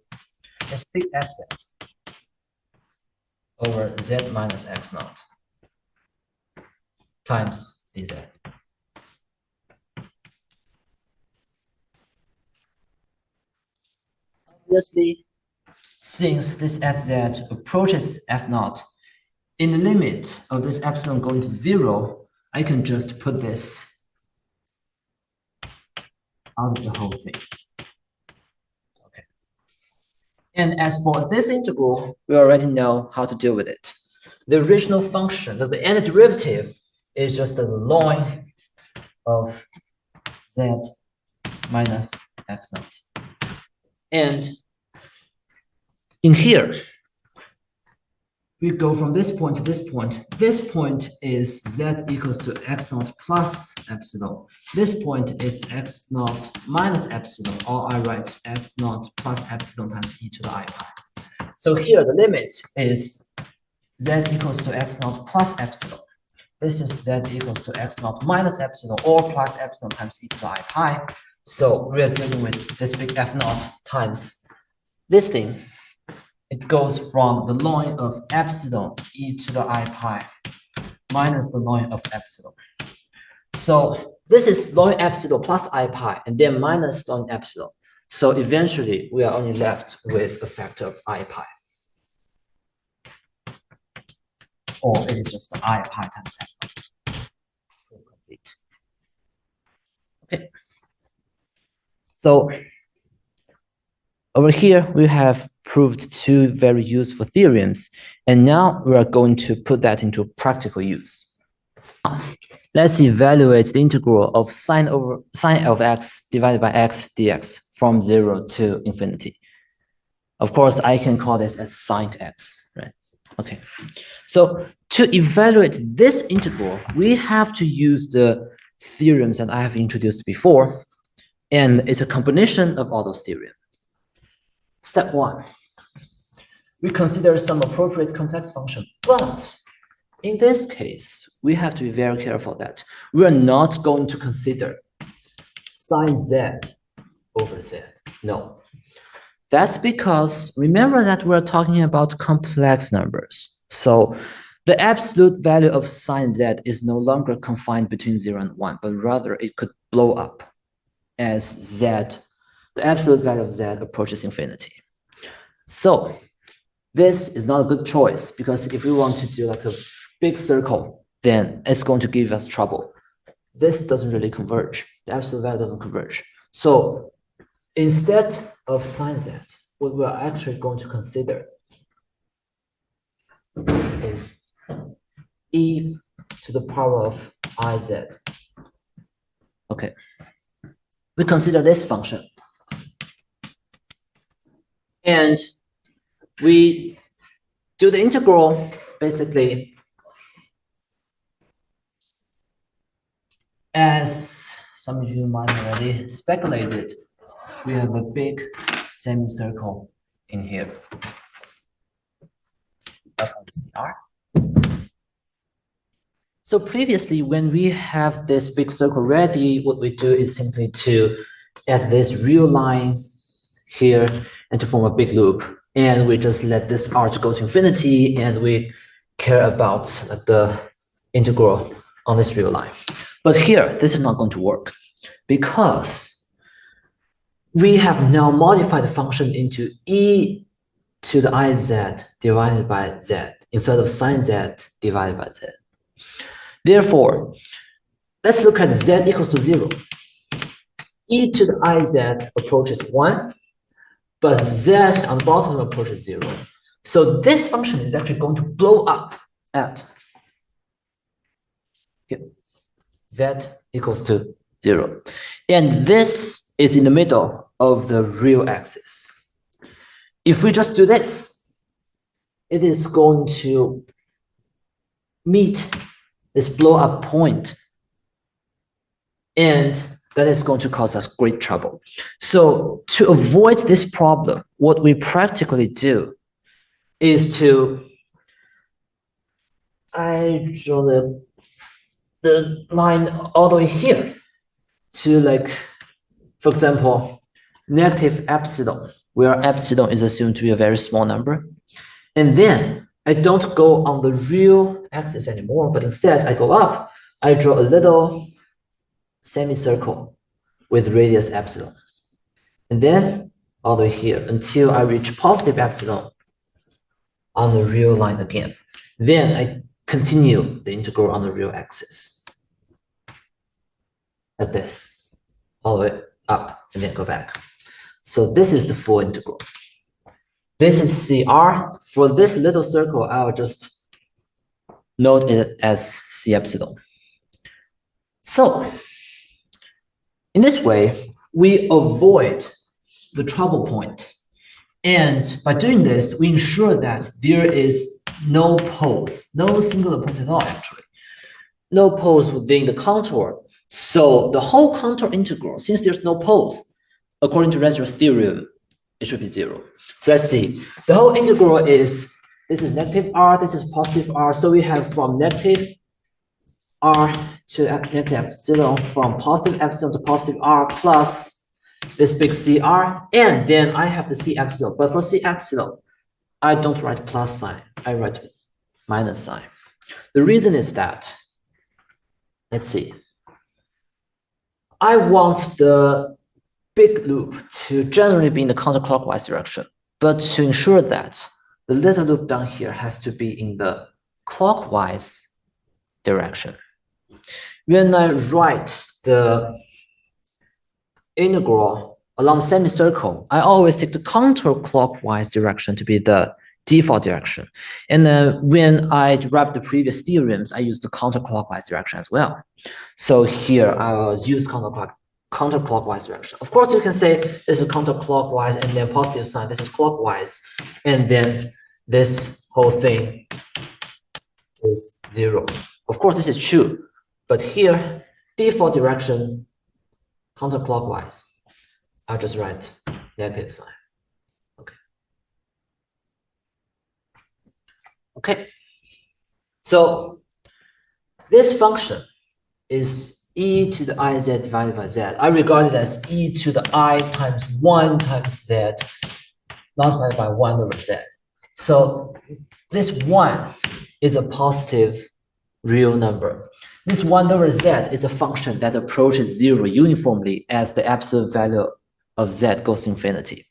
this big fz over z minus x naught times dz. Obviously, since this fz approaches f naught, in the limit of this epsilon going to 0, I can just put this out of the whole thing. Okay. And as for this integral, we already know how to deal with it. The original function, the antiderivative, is just the ln of z minus x naught. And in here, we go from this point to this point. This point is z equals to x naught plus epsilon. This point is x naught minus epsilon, or I write x naught plus epsilon times e to the I pi. So here the limit is z equals to x naught plus epsilon. This is z equals to x naught minus epsilon or plus epsilon times e to the I pi. So we are dealing with this big f naught times this thing. It goes from the ln of epsilon e to the I pi minus the ln of epsilon. So this is ln epsilon plus I pi and then minus ln epsilon. So eventually we are only left with a factor of I pi. Or it is just the I pi times f naught. Complete. Okay. So over here, we have proved two very useful theorems, and now we are going to put that into practical use. Let's evaluate the integral of sine of x divided by x dx from 0 to infinity. Of course, I can call this as sine x, right? Okay. So to evaluate this integral, we have to use the theorems that I have introduced before, and it's a combination of all those theorems. Step 1, we consider some appropriate complex function, but in this case, we have to be very careful that we are not going to consider sine z over z. No, that's because remember that we're talking about complex numbers. So the absolute value of sine z is no longer confined between 0 and 1, but rather it could blow up as z, the absolute value of z approaches infinity. So this is not a good choice because if we want to do like a big circle, then it's going to give us trouble. This doesn't really converge. The absolute value doesn't converge. So instead of sine z, what we're actually going to consider is e to the power of iz. Okay. We consider this function. And we do the integral basically as some of you might already speculated. We have a big semicircle in here. So previously, when we have this big circle ready, what we do is simply to add this real line here and to form a big loop. And we just let this arc go to infinity, and we care about the integral on this real line. But here, this is not going to work because we have now modified the function into e to the iz divided by z instead of sine z divided by z. Therefore, let's look at z equals to 0. E to the iz approaches 1, but z on the bottom approaches 0. So this function is actually going to blow up at here, z equals to 0. And this is in the middle of the real axis. If we just do this, it is going to meet this blow up point, and that is going to cause us great trouble. So to avoid this problem, what we practically do is I draw the line all the way here to, like, for example, negative epsilon, where epsilon is assumed to be a very small number. And then I don't go on the real axis anymore, but instead I go up, I draw a little semicircle with radius epsilon. And then all the way here until I reach positive epsilon on the real line again. Then I continue the integral on the real axis. Like this, all the way up and then go back. So this is the full integral. This is CR. For this little circle, I'll just note it as C epsilon. So in this way, we avoid the trouble point. And by doing this, we ensure that there is no poles, no singular points at all, actually. No poles within the contour. So the whole contour integral, since there's no poles, according to Residue's theorem, it should be 0. So let's see. The whole integral is, this is negative r, this is positive r. So we have from negative r to negative epsilon, from positive epsilon to positive r plus this big CR, and then I have the C epsilon. But for C epsilon, I don't write plus sign, I write minus sign. The reason is that, let's see, I want the big loop to generally be in the counterclockwise direction, but to ensure that the little loop down here has to be in the clockwise direction. When I write the integral along the semicircle, I always take the counterclockwise direction to be the default direction. And then when I derive the previous theorems, I use the counterclockwise direction as well. So here I will use counterclockwise direction. Of course, you can say this is counterclockwise and then positive sign, this is clockwise, and then this whole thing is 0. Of course, this is true, but here, default direction, counterclockwise, I'll just write negative sign. Okay. Okay. So this function is e to the iz divided by z. I regard it as e to the I times 1 times z multiplied by 1 over z. So this 1 is a positive real number. This 1 over z is a function that approaches 0 uniformly as the absolute value of z goes to infinity.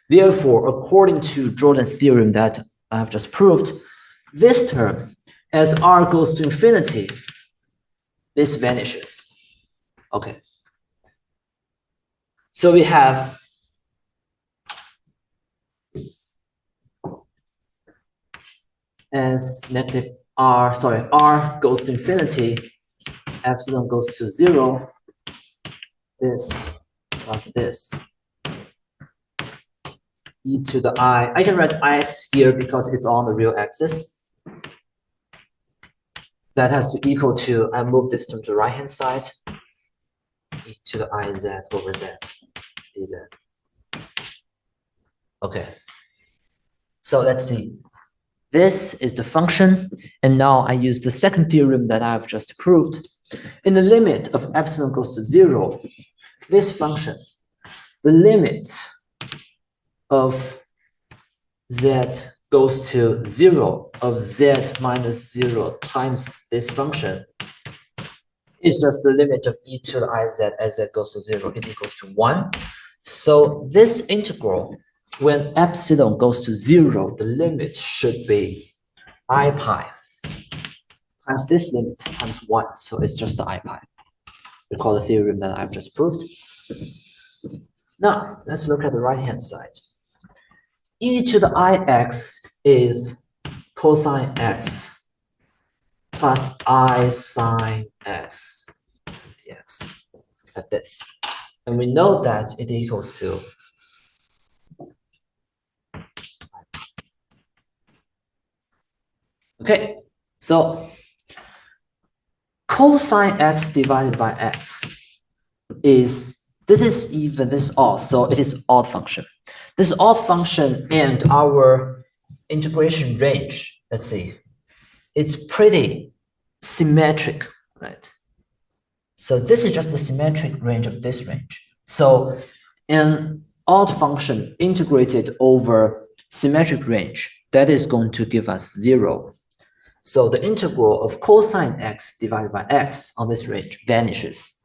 Therefore, according to Jordan's theorem that I have just proved, this term, as r goes to infinity, this vanishes. Okay. So we have as negative r, sorry, r goes to infinity, epsilon goes to 0, this plus this, e to the I can write ix here because it's on the real axis. That has to equal to, I move this term to the right-hand side, e to the iz over z, dz. Okay. So let's see. This is the function, and now I use the second theorem that I've just proved. In the limit of epsilon goes to 0, this function, the limit of z goes to 0 of z minus 0 times this function is just the limit of e to the iz as z goes to 0. It equals to 1. So this integral when epsilon goes to 0, the limit should be I pi times this limit times 1. So it's just the I pi. Recall the theorem that I've just proved. Now, let's look at the right-hand side. E to the ix is cosine x plus I sine x dx, like this. And we know that it equals to okay, so cosine x divided by x is, this is even, this is odd, so it is odd function. This is odd function and our integration range, let's see, it's pretty symmetric, right? So this is just the symmetric range of this range. So an odd function integrated over symmetric range, that is going to give us 0. So the integral of cosine x divided by x on this range vanishes.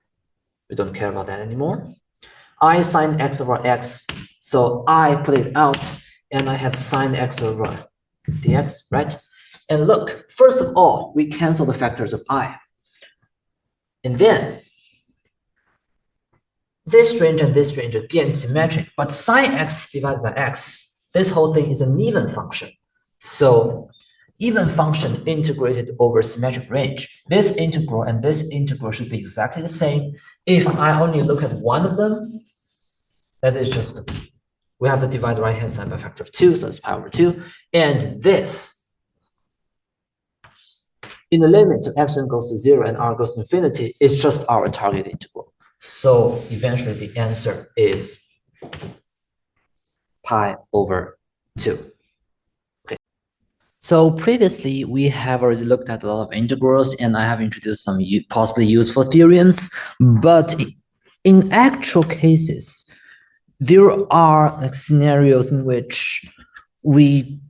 We don't care about that anymore. I sine x over x, so I put it out, and I have sine x over dx, right? And look, first of all, we cancel the factors of I. And then this range and this range, again, symmetric, but sine x divided by x, this whole thing is an even function. So even function integrated over symmetric range, this integral and this integral should be exactly the same. If I only look at one of them, that is just, we have to divide the right-hand side by a factor of 2, so it's pi over 2. And this, in the limit of epsilon goes to 0 and r goes to infinity, is just our target integral. So eventually the answer is pi over 2. Okay. So previously we have already looked at a lot of integrals, and I have introduced some possibly useful theorems, but in actual cases, there are like scenarios in which we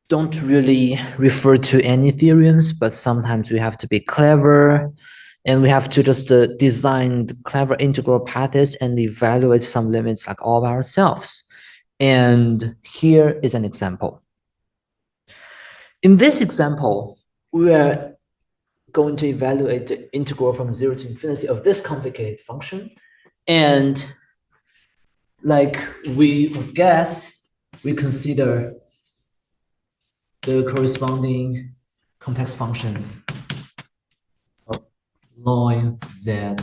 don't really refer to any theorems, but sometimes we have to be clever, and we have to just design the clever integral paths and evaluate some limits like all by ourselves. And here is an example. In this example, we are going to evaluate the integral from 0 to infinity of this complicated function. And like we would guess, we consider the corresponding complex function of ln z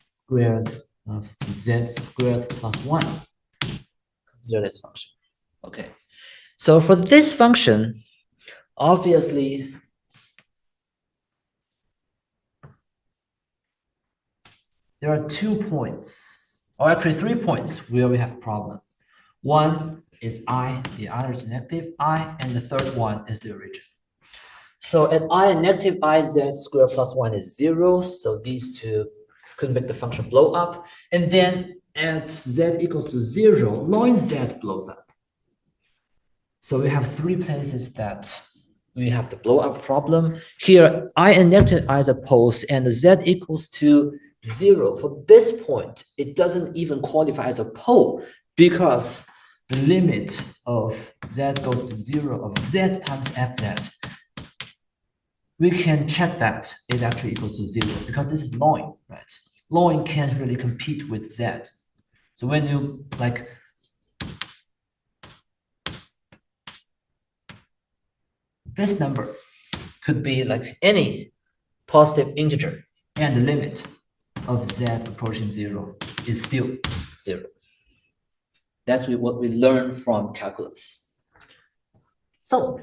squared of z squared plus 1. Consider this function. Okay. So for this function, obviously, there are 2 points, or actually 3 points where we have a problem. One is I, the other is negative I, and the third one is the origin. So at I and negative I, z squared plus 1 is 0, so these two could make the function blow up. And then at z equals to 0, ln z blows up. So we have 3 places that we have the blow up problem. Here, I and negative I is opposed, and z equals to 0. For this point, it doesn't even qualify as a pole because the limit of z goes to 0 of z times fz. We can check that it actually equals to 0 because this is ln, right? Ln can't really compete with z. So when you like this number could be like any positive integer, and the limit of z approaching 0 is still 0. That's what we learned from calculus. So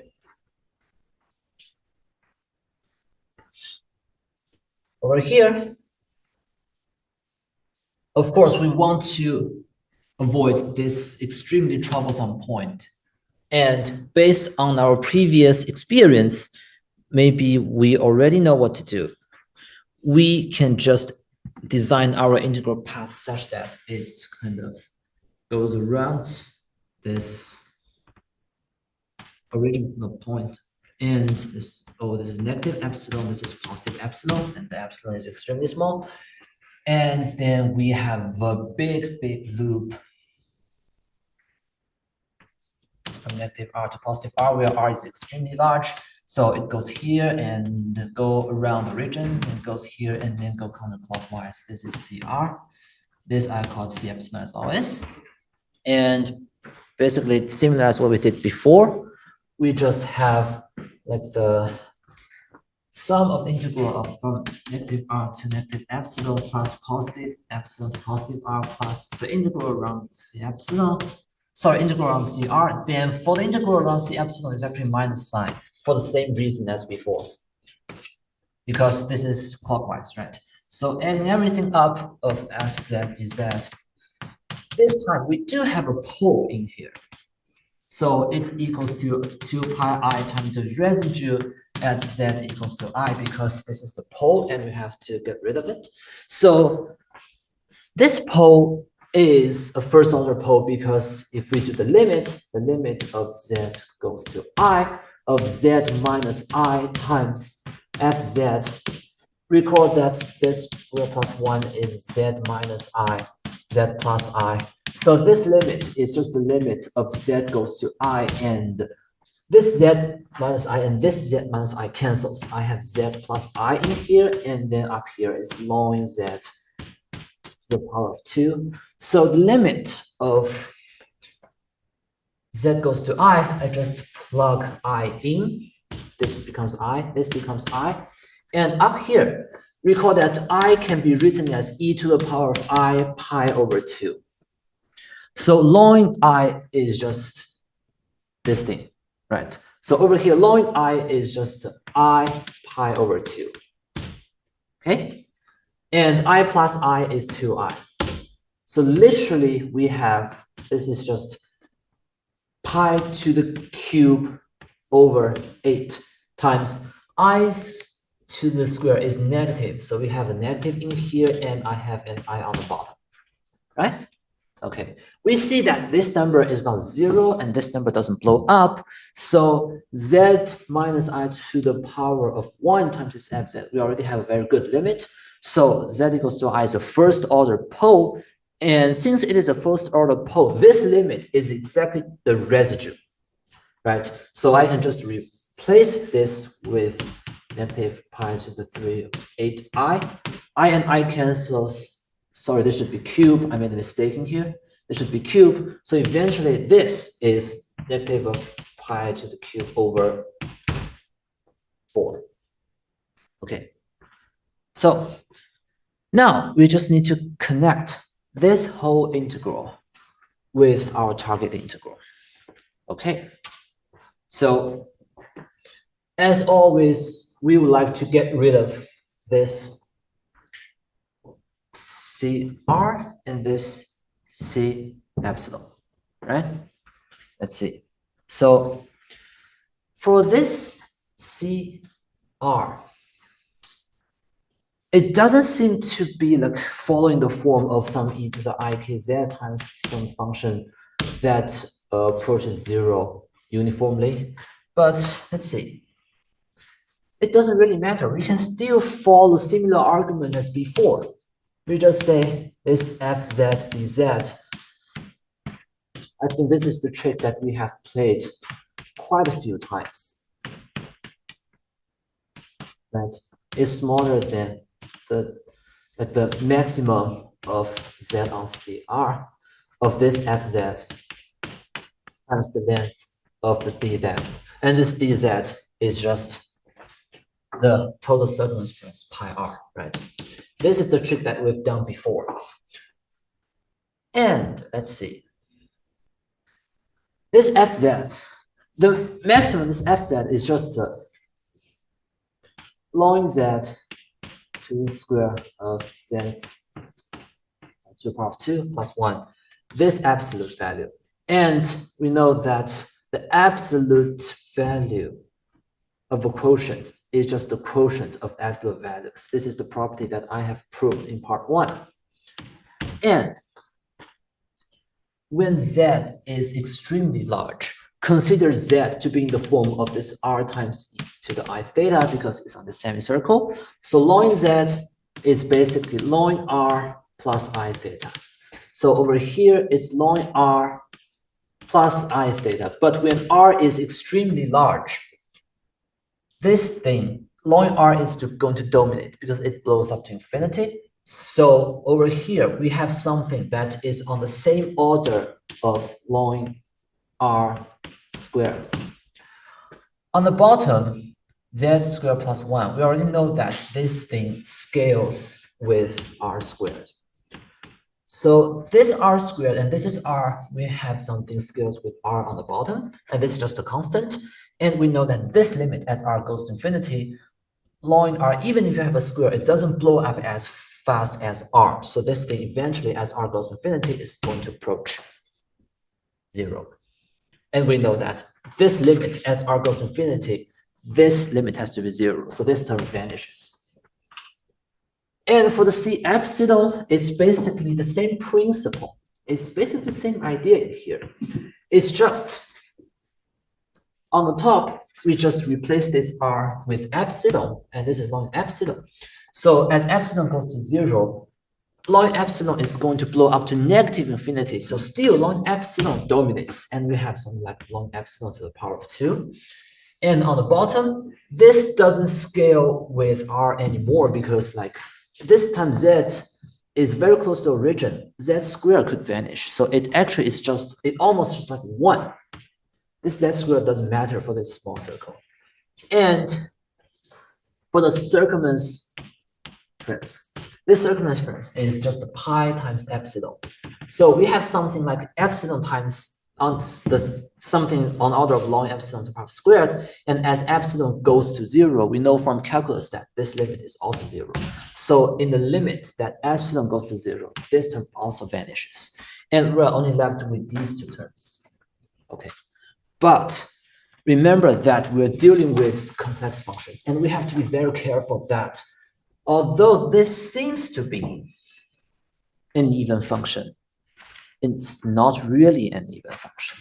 over here, of course, we want to avoid this extremely troublesome point. And based on our previous experience, maybe we already know what to do. We can just design our integral path such that it kind of goes around this original point. And this, oh, this is negative epsilon, this is positive epsilon, and the epsilon is extremely small. And then we have a big loop from negative r to positive r, where r is extremely large. So it goes here and go around the region, and goes here and then go counterclockwise. This is CR. This I call C epsilon as always. And basically it's similar as what we did before. We just have like the sum of the integral of from negative r to negative epsilon plus positive epsilon to positive r plus the integral around C epsilon. Sorry, integral around CR. Then for the integral around C epsilon is actually minus sign for the same reason as before. Because this is clockwise, right? So adding everything up of fz dz. This time we do have a pole in here. So it equals to 2 pi I times the residue at z equals to I, because this is the pole and we have to get rid of it. So this pole is a first order pole because if we do the limit of z goes to I of z minus I times fz. Recall that z squared plus 1 is z minus I, z plus I. So this limit is just the limit of z goes to I, and this z minus I and this z minus I cancels. I have z plus I in here, and then up here is ln z to the power of 2. So the limit of z goes to I just plug I in. This becomes I, this becomes I. And up here, recall that I can be written as e to the power of I pi over 2. So ln I is just this thing, right? So over here, ln I is just I pi over 2. Okay? And I plus I is 2I. So literally we have, this is just pi to the cube over 8 times I to the square is negative. So we have a negative in here and I have an I on the bottom, right? Okay, we see that this number is not 0 and this number doesn't blow up. So z minus I to the power of 1 times this fz, we already have a very good limit. So z equals to I is a first order pole. And since it is a first order pole, this limit is exactly the residue, right? So I can just replace this with negative pi to the 3 of 8i. I and I cancels. Sorry, this should be cube. I made a mistake in here. This should be cube. So eventually this is negative of pi to the cube over 4. Okay. So now we just need to connect this whole integral with our target integral. Okay. So as always, we would like to get rid of this CR and this C epsilon, right? Let's see. So for this CR, it doesn't seem to be like following the form of some e to the ikz times some function that approaches 0 uniformly. But let's see. It doesn't really matter. We can still follow similar argument as before. We just say this fz dz. I think this is the trick that we have played quite a few times. That is smaller than the maximum of z on CR of this fz times the length of the dz. And this dz is just the total circumference pi r, right? This is the trick that we've done before. And let's see. This fz, the maximum this fz is just ln z to the square of z to the power of 2 plus 1, this absolute value. And we know that the absolute value of a quotient is just the quotient of absolute values. This is the property that I have proved in part 1. And when z is extremely large, consider z to be in the form of this r times e to the I theta because it's on the semicircle. So ln z is basically ln r plus I theta. So over here it's ln r plus I theta. But when R is extremely large, this thing, ln R is going to dominate because it blows up to infinity. So over here, we have something that is on the same order of ln R squared. On the bottom, z squared plus 1, we already know that this thing scales with R squared. So this R squared and this is R, we have something scales with R on the bottom, and this is just a constant. And we know that this limit as R goes to infinity, ln R, even if you have a square, it doesn't blow up as fast as R. So this thing eventually as R goes to infinity is going to approach 0. And we know that this limit as R goes to infinity, this limit has to be 0. So this term vanishes. And for the C epsilon, it's basically the same principle. It's basically the same idea here. It's just on the top, we just replace this R with epsilon, and this is ln epsilon. So as epsilon goes to 0, ln epsilon is going to blow up to negative infinity. So still ln epsilon dominates, and we have something like ln epsilon to the power of 2. And on the bottom, this doesn't scale with R anymore because like this time z is very close to origin. Z squared could vanish. So it actually is just, it almost just like 1. This z squared doesn't matter for this small circle. And for the circumference, this circumference is just pi times epsilon. So we have something like epsilon times something on order of ln epsilon to the power squared. And as epsilon goes to 0, we know from calculus that this limit is also 0. So in the limit that epsilon goes to 0, this term also vanishes. And we're only left with these two terms. Okay. But remember that we're dealing with complex functions, and we have to be very careful that although this seems to be an even function, it's not really an even function.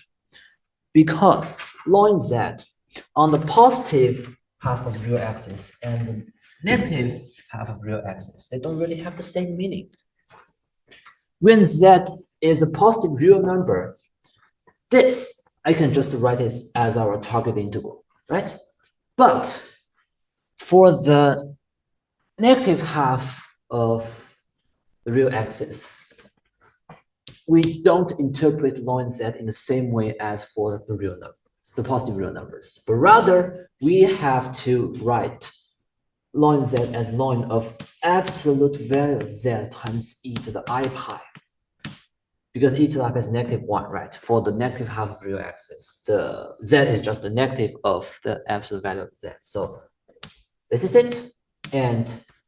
Because ln z on the positive half of the real axis and the negative half of real axis, they don't really have the same meaning. When z is a positive real number, this I can just write this as our target integral, right? But for the negative half of the real axis, we don't interpret ln z in the same way as for the real numbers, the positive real numbers, but rather we have to write ln z as ln of absolute value z times e to the I pi. Because e to the I pi is -1, right? For the negative half of real axis, the z is just the negative of the absolute value of z. So this is it. And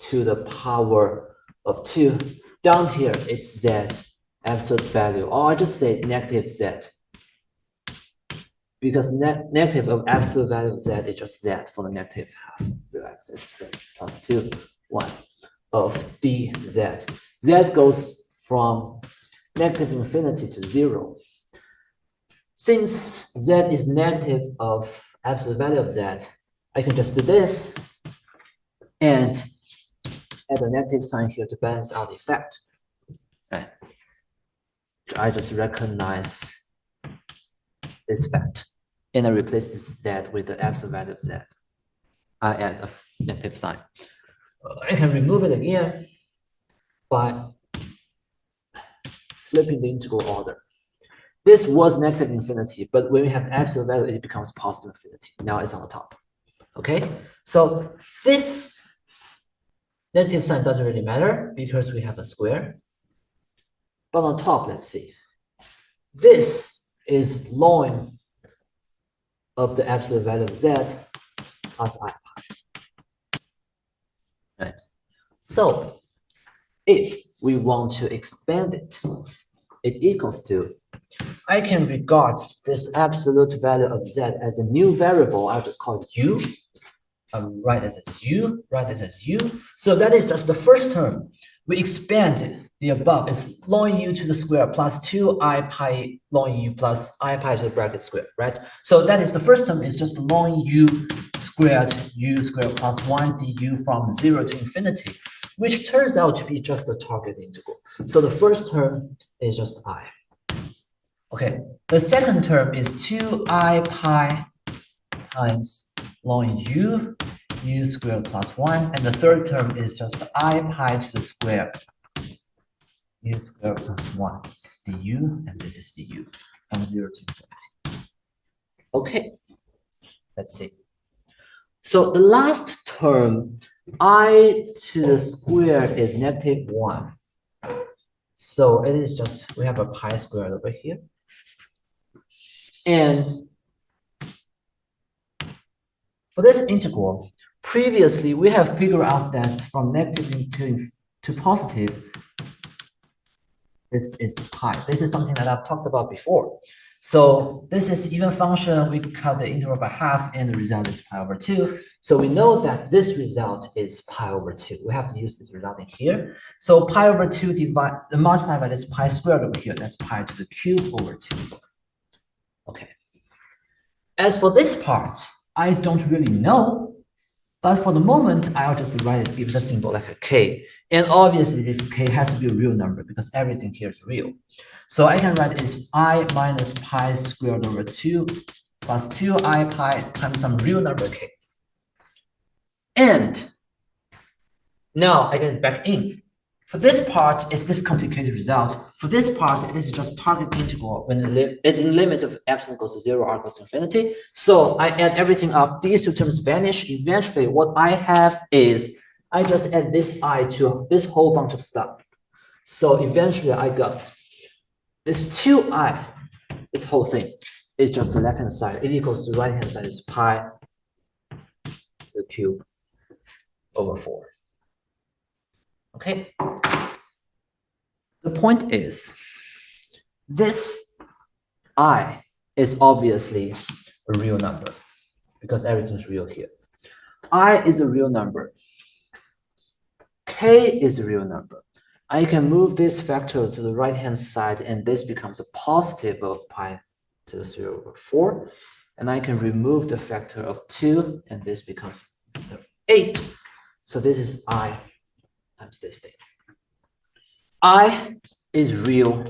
to the power of 2, down here it's z absolute value, or I just say negative z. Because negative of absolute value of z is just z for the negative half real axis, plus 2, 1 of dz. Z goes from negative infinity to 0. Since z is negative of absolute value of z, I can just do this and add a negative sign here to balance out the effect. Right. I just recognize this fact and I replace this z with the absolute value of z. I add a negative sign. I can remove it again by flipping the integral order. This was negative infinity, but when we have absolute value, it becomes positive infinity. Now it's on the top. Okay, so this negative sign doesn't really matter because we have a square. But on top, let's see. This is ln of the absolute value of z plus I pi. Right. So if we want to expand it, it equals to, I can regard this absolute value of z as a new variable. I'll just call it u. Write this as u, write this as u. So that is just the first term. We expand the above. It's ln u to the square plus 2I pi ln u plus I pi to the bracket square, right? So that is the first term is just ln u squared plus 1 du from 0 to infinity, which turns out to be just the target integral. So the first term is just I. Okay, the second term is 2I pi times ln u squared plus 1, and the third term is just I pi to the square u squared plus 1. This is du, and this is du from 0 to infinity. Okay, let's see. So the last term, I to the square is -1. So it is just, we have a pi squared over here. And for this integral, previously we have figured out that from negative to positive, this is pi. This is something that I've talked about before. So this is even function. We cut the integral by half, and the result is pi over 2. So we know that this result is pi over 2. We have to use this result in here. So pi over 2 multiplied by this pi squared over here. That's pi to the cube over 2. Okay. As for this part, I don't really know, but for the moment, I'll just write it, give it a symbol like a k. And obviously, this k has to be a real number because everything here is real. So I can write it as I minus pi squared over 2 plus 2I pi times some real number k. And now I get it back in. For this part, it's this complicated result. For this part, it is just target integral when it's in limit of epsilon goes to 0, r goes to infinity. So I add everything up. These two terms vanish. Eventually, what I have is I just add this I to this whole bunch of stuff. So eventually, I got this 2I, this whole thing is just the left-hand side. It equals to the right-hand side is pi to the cube over 4. Okay. The point is, this I is obviously a real number because everything's real here. I is a real number. K is a real number. I can move this factor to the right-hand side, and this becomes a positive of pi to the 0 over 4. And I can remove the factor of 2, and this becomes 8. So this is I times this thing. I is real,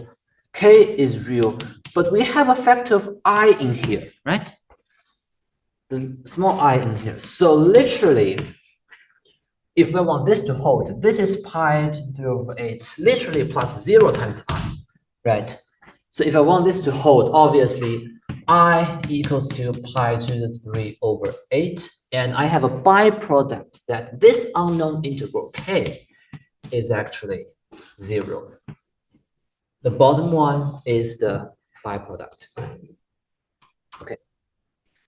K is real, but we have a factor of I in here, right? The small I in here. So literally, if I want this to hold, this is pi to the 0 over 8, literally plus 0 times I, right? So if I want this to hold, obviously, I equals to pi to the 3 over 8, and I have a byproduct that this unknown integral K is actually 0. The bottom one is the byproduct. Okay.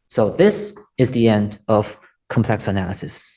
So this is the end of complex analysis.